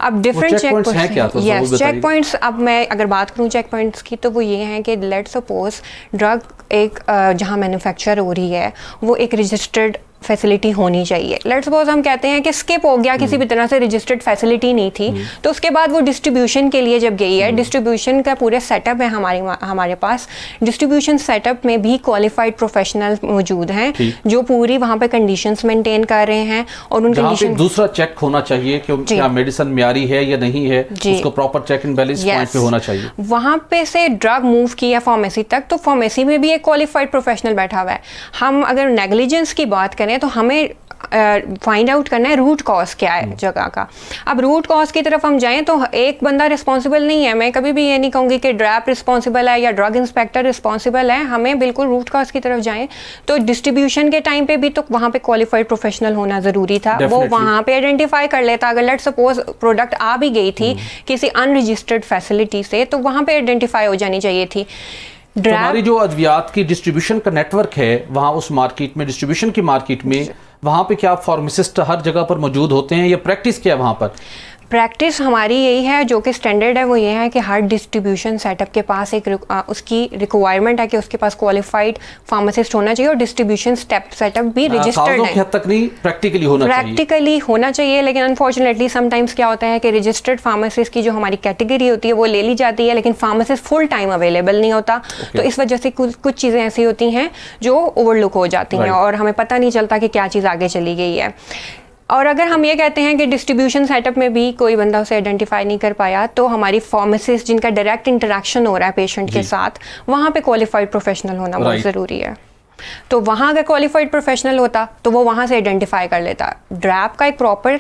अब डिफरेंट चेक पॉइंट्स, अब मैं अगर बात करूँ चेक पॉइंट्स की तो वो ये हैं कि लेट सपोज ड्रग एक जहाँ मैन्युफैक्चर हो रही है वो एक रजिस्टर्ड फैसिलिटी होनी चाहिए। लेट्स सपोज हम कहते हैं कि स्किप हो गया, किसी भी तरह से रजिस्टर्ड फैसिलिटी नहीं थी, तो उसके बाद वो डिस्ट्रीब्यूशन के लिए जब गई है, डिस्ट्रीब्यूशन का पूरे सेटअप है हमारे पास, डिस्ट्रीब्यूशन सेटअप में भी क्वालिफाइड प्रोफेशनल मौजूद हैं जो पूरी वहाँ पे कंडीशंस मेंटेन कर रहे हैं और उन कंडीशन दूसरा चेक होना चाहिए कि क्या मेडिसिन म्यारी है या नहीं है, उसको proper check and balance point पे होना चाहिए। वहाँ पे से ड्रग मूव किया फार्मेसी तक, तो फार्मेसी में भी एक क्वालिफाइड प्रोफेशनल बैठा हुआ है। हम अगर नेग्लिजेंस की बात करें तो हमें फाइंड आउट करना है रूट कॉज क्या है जगह का। अब रूट कॉज की तरफ हम जाएं तो एक बंदा रिस्पॉन्सिबल नहीं है, मैं कभी भी ये नहीं कहूँगी कि ड्रैप रिस्पॉन्सिबल है या ड्रग इंस्पेक्टर रिस्पॉन्सिबल है, हमें बिल्कुल रूट कॉज की तरफ जाएं। तो डिस्ट्रीब्यूशन के टाइम पे भी तो वहाँ पे क्वालिफाइड प्रोफेशनल होना ज़रूरी था, वो वहाँ पे आइडेंटिफाई कर लेता। अगर लेट सपोज प्रोडक्ट आ भी गई थी किसी अनरजिस्टर्ड फैसिलिटी से तो वहाँ पे आइडेंटिफाई हो जानी चाहिए थी। तो हमारी जो अद्वियात की डिस्ट्रीब्यूशन का नेटवर्क है वहाँ उस मार्केट में, डिस्ट्रीब्यूशन की मार्केट में, वहाँ पे क्या फार्मासिस्ट हर जगह पर मौजूद होते हैं या प्रैक्टिस क्या है वहाँ पर? प्रैक्टिस हमारी यही है जो कि स्टैंडर्ड है, वो ये है कि हर डिस्ट्रीब्यूशन सेटअप के पास एक उसकी रिक्वायरमेंट है कि उसके पास क्वालिफाइड फार्मासिस्ट होना चाहिए और डिस्ट्रीब्यूशन सेटअप भी रजिस्टर्ड है। हद तक नहीं, प्रैक्टिकली होना चाहिए, लेकिन अनफॉर्चुनेटली समटाइम्स क्या होता है कि रजिस्टर्ड फार्मासिस्ट की जो हमारी कैटेगरी होती है वो ले ली जाती है, लेकिन फार्मासिस्ट फुल टाइम अवेलेबल नहीं होता। तो इस वजह से कुछ चीज़ें ऐसी होती हैं जो ओवरलुक हो जाती हैं और हमें पता नहीं चलता कि क्या चीज़ आगे चली गई है। और अगर हम ये कहते हैं कि डिस्ट्रीब्यूशन सेटअप में भी कोई बंदा उसे आइडेंटिफाई नहीं कर पाया, तो हमारी फार्मासिस्ट जिनका डायरेक्ट इंटरेक्शन हो रहा है पेशेंट के साथ, वहाँ पे क्वालिफाइड प्रोफेशनल होना बहुत ज़रूरी है। तो वहाँ अगर क्वालिफाइड प्रोफेशनल होता तो वो वहाँ से आइडेंटिफाई कर लेता। ड्रैप का एक प्रॉपर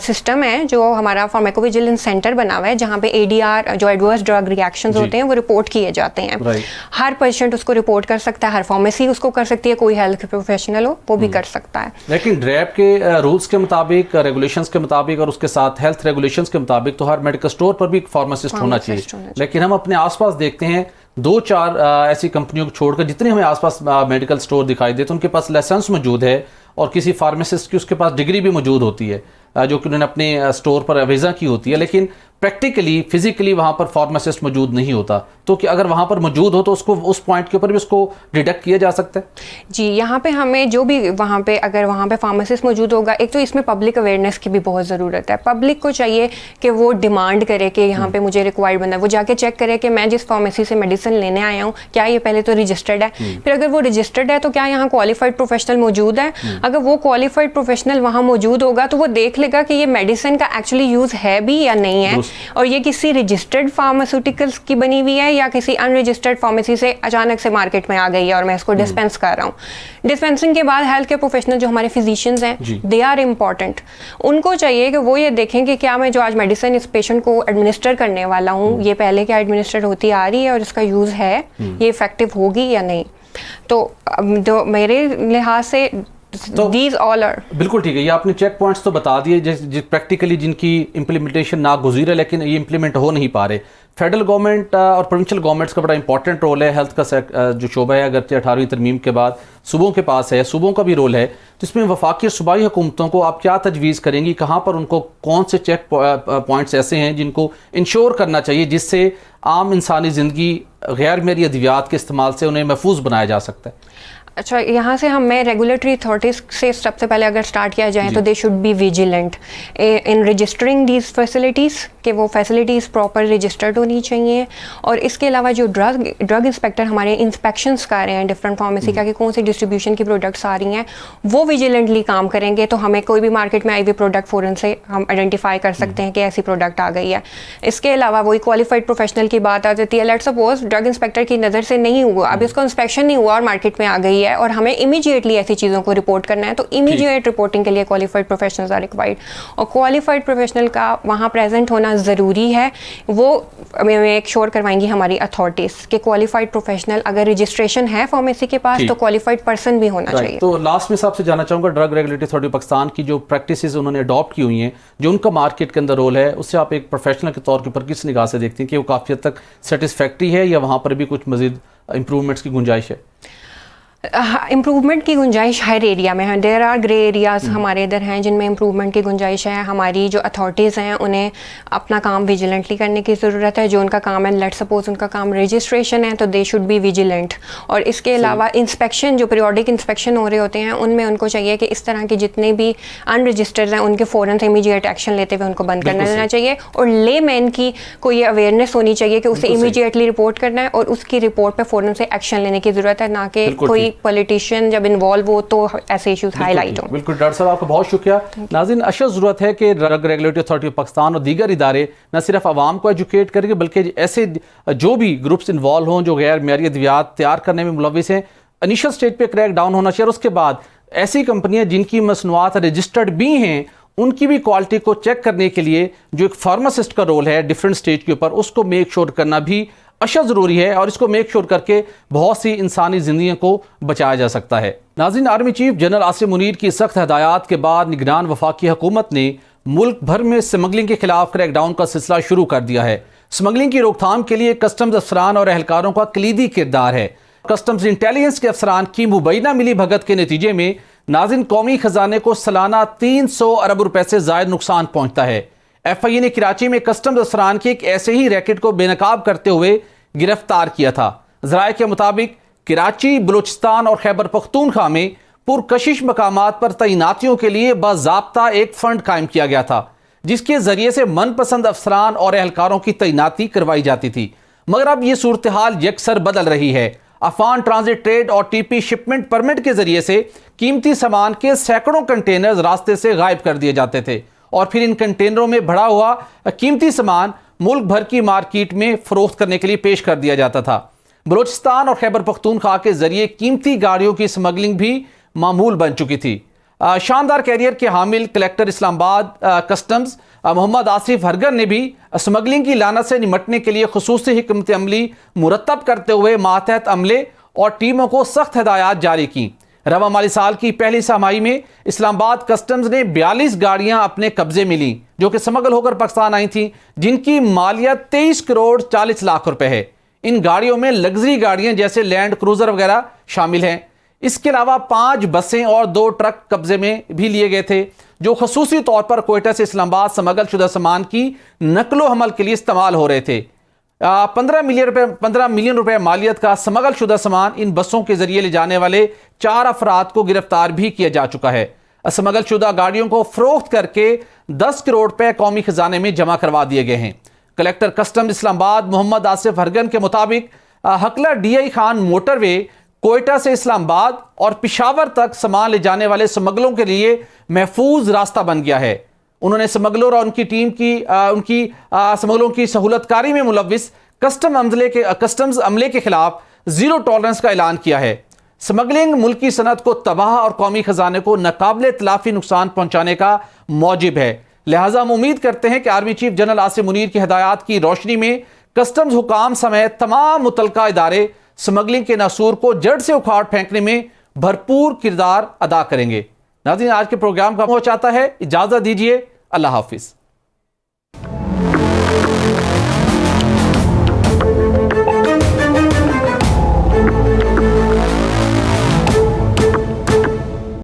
सिस्टम है जो हमारा फार्माकोविजिलेंस सेंटर बना हुआ है, जहाँ पे ADR जो एडवर्स ड्रग रिएक्शंस होते हैं वो रिपोर्ट किए जाते हैं। हर पेशेंट उसको रिपोर्ट कर सकता है, हर फार्मेसी उसको कर सकती है, कोई हेल्थ प्रोफेशनल हो वो भी कर सकता है। लेकिन ड्रैप के रूल्स के मुताबिक, रेगुलेशंस के मुताबिक और उसके साथ हेल्थ रेगुलेशंस के मुताबिक तो हर मेडिकल स्टोर पर भी एक फार्मासिस्ट होना चाहिए। लेकिन हम अपने आसपास देखते हैं 2-4 ऐसी कंपनियों को छोड़कर जितने हमें आसपास मेडिकल स्टोर दिखाई देते हैं उनके पास लाइसेंस मौजूद है और किसी फार्मासिस्ट की उसके पास डिग्री भी मौजूद होती है जो कि उन्होंने अपने स्टोर पर अवेजा की होती है, लेकिन प्रैक्टिकली फिजिकली वहाँ पर फार्मासिस्ट मौजूद नहीं होता। तो कि अगर वहाँ पर मौजूद हो तो उसको उस पॉइंट के ऊपर भी उसको डिडक्ट किया जा सकता है। जी, यहाँ पे हमें जो भी वहाँ पे अगर वहाँ पे फार्मासिस्ट मौजूद होगा, एक तो इसमें पब्लिक अवेयरनेस की भी बहुत ज़रूरत है। पब्लिक को चाहिए कि वो डिमांड करे कि यहाँ पे मुझे रिक्वायर्ड बंदा, वो जाके चेक करे कि मैं जिस फार्मेसी से मेडिसिन लेने आया हूँ क्या ये पहले तो रजिस्टर्ड है, फिर अगर वो रजिस्टर्ड है तो क्या यहाँ क्वालिफाइड प्रोफेशनल मौजूद है। अगर वो क्वालिफाइड प्रोफेशनल वहाँ मौजूद होगा तो वो देख लेगा कि ये मेडिसिन का एक्चुअली यूज़ है भी या नहीं है, और ये किसी रजिस्टर्ड फार्मास्यूटिकल्स की बनी हुई है या किसी अनरजिस्टर्ड फार्मेसी से अचानक से मार्केट में आ गई है और मैं इसको डिस्पेंस कर रहा हूँ। डिस्पेंसिंग के बाद हेल्थ केयर प्रोफेशनल जो हमारे फिजिशियंस हैं, दे आर इम्पॉर्टेंट। उनको चाहिए कि वो ये देखें कि क्या मैं जो आज मेडिसिन इस पेशेंट को एडमिनिस्टर करने वाला हूँ ये पहले क्या एडमिनिस्टर होती आ रही है और इसका यूज़ है, ये इफेक्टिव होगी या नहीं। तो मेरे लिहाज से तो These all are बिल्कुल ठीक है। ये आपने चेक पॉइंट्स तो बता दिए प्रैक्टिकली जिनकी इम्प्लीमेंटेशन नागुज़ीर है, लेकिन ये इम्प्लीमेंट हो नहीं पा रहे। फेडरल गवर्नमेंट और प्रोविंशियल गवर्नमेंट्स का बड़ा इंपॉर्टेंट रोल है। हेल्थ का जो शोबा है अगरचे 18वीं तरमीम के बाद सूबों के पास है, सूबों का भी रोल है। तो इसमें वफाकी और सूबाई हुकूमतों को आप क्या तजवीज़ करेंगी, कहाँ पर उनको कौन से चेक पॉइंट्स ऐसे हैं जिनको इंश्योर करना चाहिए जिससे आम इंसानी ज़िंदगी गैर मेरी अद्वियात के इस्तेमाल से उन्हें महफूज बनाया जा सकता है? अच्छा, यहाँ से मैं रेगुलेटरी अथॉरिटीज़ से सबसे पहले अगर स्टार्ट किया जाए तो they should be vigilant in registering these facilities, कि वो फैसिलिटीज़ प्रॉपर रजिस्टर्ड होनी चाहिए। और इसके अलावा जो ड्रग इंस्पेक्टर हमारे इंस्पेक्शंस कर रहे हैं डिफरेंट फार्मेसी का कि कौन सी डिस्ट्रीब्यूशन की प्रोडक्ट्स आ रही हैं, वो विजिलेंटली काम करेंगे तो हमें कोई भी मार्केट में आई हुई प्रोडक्ट फ़ौरन से हम आइडेंटिफाई कर सकते हैं कि ऐसी प्रोडक्ट आ गई है। इसके अलावा वही क्वालिफाइड प्रोफेशनल की बात आ जाती है। लेट्स सपोज ड्रग इंस्पेक्टर की नज़र से नहीं हुआ, अब इसको इंस्पेक्शन नहीं हुआ और मार्केट में आ गई है और हमें इमीडिएटली ऐसी चीज़ों को रिपोर्ट करना है, तो इमीडिएट रिपोर्टिंग के लिए क्वालिफाइड प्रोफेशनल्स आर रिक्वायर्ड। और क्वालिफाइड प्रोफेशनल का वहाँ प्रेजेंट होना ज़रूरी है। वो मेक श्योर करवाएंगी हमारी अथॉरिटीज़ कि क्वालिफाइड प्रोफेशनल अगर रजिस्ट्रेशन है फार्मेसी के पास तो क्वालिफाइड पर्सन भी होना चाहिए। तो लास्ट में आपसे जानना चाहूँगा, ड्रग रेगुलेटरी अथॉरिटी पाकिस्तान की जो प्रैक्टिसेस उन्होंने अडॉप्ट की हुई हैं, जो उनका मार्केट के अंदर रोल है, उससे आप एक प्रोफेशनल के तौर के ऊपर किस निगाह से देखती हैं कि वो काफ़ी हद तक सेटिस्फैक्ट्री है या वहाँ पर भी कुछ मज़ीद इम्प्रूवमेंट्स की गुंजाइश है? इम्प्रूवमेंट की गुंजाइश हर एरिया में है। देयर आर ग्रे एरियाज़ हमारे इधर हैं जिनमें इम्प्रूवमेंट की गुंजाइश है। हमारी जो अथॉरिटीज़ हैं उन्हें अपना काम विजिलेंटली करने की ज़रूरत है। जो उनका काम है, लेट सपोज उनका काम रजिस्ट्रेशन है तो दे शुड बी विजिलेंट। और इसके अलावा इंस्पेक्शन, जो पीरियोडिक इंस्पेक्शन हो रहे होते हैं, उनमें उनको चाहिए कि इस तरह के जितने भी अनरजिस्टर्ड हैं उनके फ़ौरन से इमीडिएट एक्शन लेते हुए उनको बंद करना देना चाहिए। और ले मैन की को ये अवेयरनेस होनी चाहिए कि उसे इमीडिएटली रिपोर्ट करना है और उसकी रिपोर्ट पर फ़ौरन से एक्शन लेने की ज़रूरत है, ना कि कोई पॉलिटिशियन जब इन्वॉल्व हो तो ऐसे इश्यूज हाईलाइट हो। बिल्कुल डॉक्टर साहब, आपका बहुत शुक्रिया। नाज़रीन, अशद ज़रूरत है कि drug regulatory authority of Pakistan और दीगर इदारे न सिर्फ आवाम को एजुकेट करेंगे बल्कि ऐसे जो भी ग्रुप्स इन्वॉल्व हों जो गैर मेयारी अद्वियात तैयार करने में मुलविस हैं, इनिशियल स्टेज पे क्रैक डाउन होना चाहिए। और उसके बाद ऐसी कंपनियां जिनकी मसनूआत रजिस्टर्ड भी हैं उनकी भी क्वालिटी को चेक करने के लिए जो एक फार्मासिस्ट का रोल है डिफरेंट स्टेज के ऊपर, उसको मेक श्योर करना भी अशद ज़रूरी है। और इसको मेक श्योर करके बहुत सी इंसानी ज़िंदगियों को बचाया जा सकता है। नाज़रीन, army chief general Asim Munir की सख्त हदायत के बाद निगरान वफाकी हुकूमत ने मुल्क भर में स्मगलिंग के खिलाफ क्रैकडाउन का सिलसिला शुरू कर दिया है। स्मगलिंग की रोकथाम के लिए कस्टम्स अफसरान और एहलकारों का कलीदी किरदार है। कस्टम्स इंटेलिजेंस के अफसरान की मुबैना मिली भगत के नतीजे में नाज़रीन कौमी खजाने को सालाना 300 अरब रुपए से ज़ायद नुकसान पहुंचता है। FIA ने कराची में कस्टम्स अफसरान की एक ऐसे ही रैकेट को बेनकाब करते हुए गिरफ्तार किया था। ज़राए के मुताबिक कराची, बलूचिस्तान और खैबर पख्तूनख्वा में पुरकशिश मकामात पर तैनातियों के लिए बाज़ाब्ता एक फंड कायम किया गया था जिसके जरिए से मनपसंद अफसरान और एहलकारों की तैनाती करवाई जाती थी। मगर अब यह सूरत हाल यकसर बदल रही है। अफान ट्रांजिट ट्रेड और TP शिपमेंट परमिट के जरिए से कीमती सामान के सैकड़ों कंटेनर्स रास्ते से गायब कर दिए जाते थे और फिर इन कंटेनरों में भरा हुआ कीमती सामान मुल्क भर की मार्केट में फरोख्त करने के लिए पेश कर दिया जाता था। बलूचिस्तान और खैबर पख्तूनख्वा के जरिए कीमती गाड़ियों की स्मगलिंग भी मामूल बन चुकी थी। शानदार कैरियर के हामिल कलेक्टर इस्लामाबाद कस्टम्स मोहम्मद आसिफ हरगर ने भी स्मगलिंग की लानत से निमटने के लिए खुसूसी हिकमत अमली मुरतब करते हुए मातहत अमले और टीमों को सख्त हिदायत जारी की। रवा माली साल की पहली छमाही में इस्लामाबाद कस्टम्स ने 42 गाड़ियां अपने कब्जे में लीं जो कि स्मगल होकर पाकिस्तान आई थीं, जिनकी मालियत 23 करोड़ 40 लाख रुपए है। इन गाड़ियों में लग्जरी गाड़ियां जैसे लैंड क्रूजर वगैरह शामिल हैं। इसके अलावा 5 बसें और 2 ट्रक कब्जे में भी लिए गए थे जो खसूसी तौर पर कोयटा से इस्लामाबाद स्मगल शुदा सामान की नकलो हमल के लिए इस्तेमाल हो रहे थे। 15 मिलियन रुपए मालियत का स्मगल शुदा सामान इन बसों के जरिए ले जाने वाले 4 अफराद को गिरफ्तार भी किया जा चुका है। स्मगल शुदा गाड़ियों को फरोख्त करके 10 करोड़ रुपए कौमी खजाने में जमा करवा दिए गए हैं। कलेक्टर कस्टम इस्लामाबाद मोहम्मद आसिफ हरगन के मुताबिक हकला DI खान मोटरवे कोयटा से इस्लामाबाद और पिशावर तक सामान ले जाने वाले स्मगलों के लिए महफूज रास्ता बन गया है। उन्होंने स्मगलर और उनकी टीम की स्मगलों की सहूलतकारी में मुलविस कस्टम्स अमले के खिलाफ जीरो टॉलरेंस का ऐलान किया है। स्मगलिंग मुल्क की सनत को तबाह और कौमी खजाने को नाकाबिले तलाफी नुकसान पहुंचाने का मौजिब है। लिहाजा हम उम्मीद करते हैं कि army chief general Asim Munir की हिदायत की रोशनी में कस्टम्स हुकाम समेत तमाम मुतलका इदारे स्मगलिंग के नासूर को जड़ से उखाड़ फेंकने में भरपूर किरदार अदा करेंगे। नाज़रीन, आज के प्रोग्राम का हो चाहता है, इजाजत दीजिए। अल्लाह हाफिज।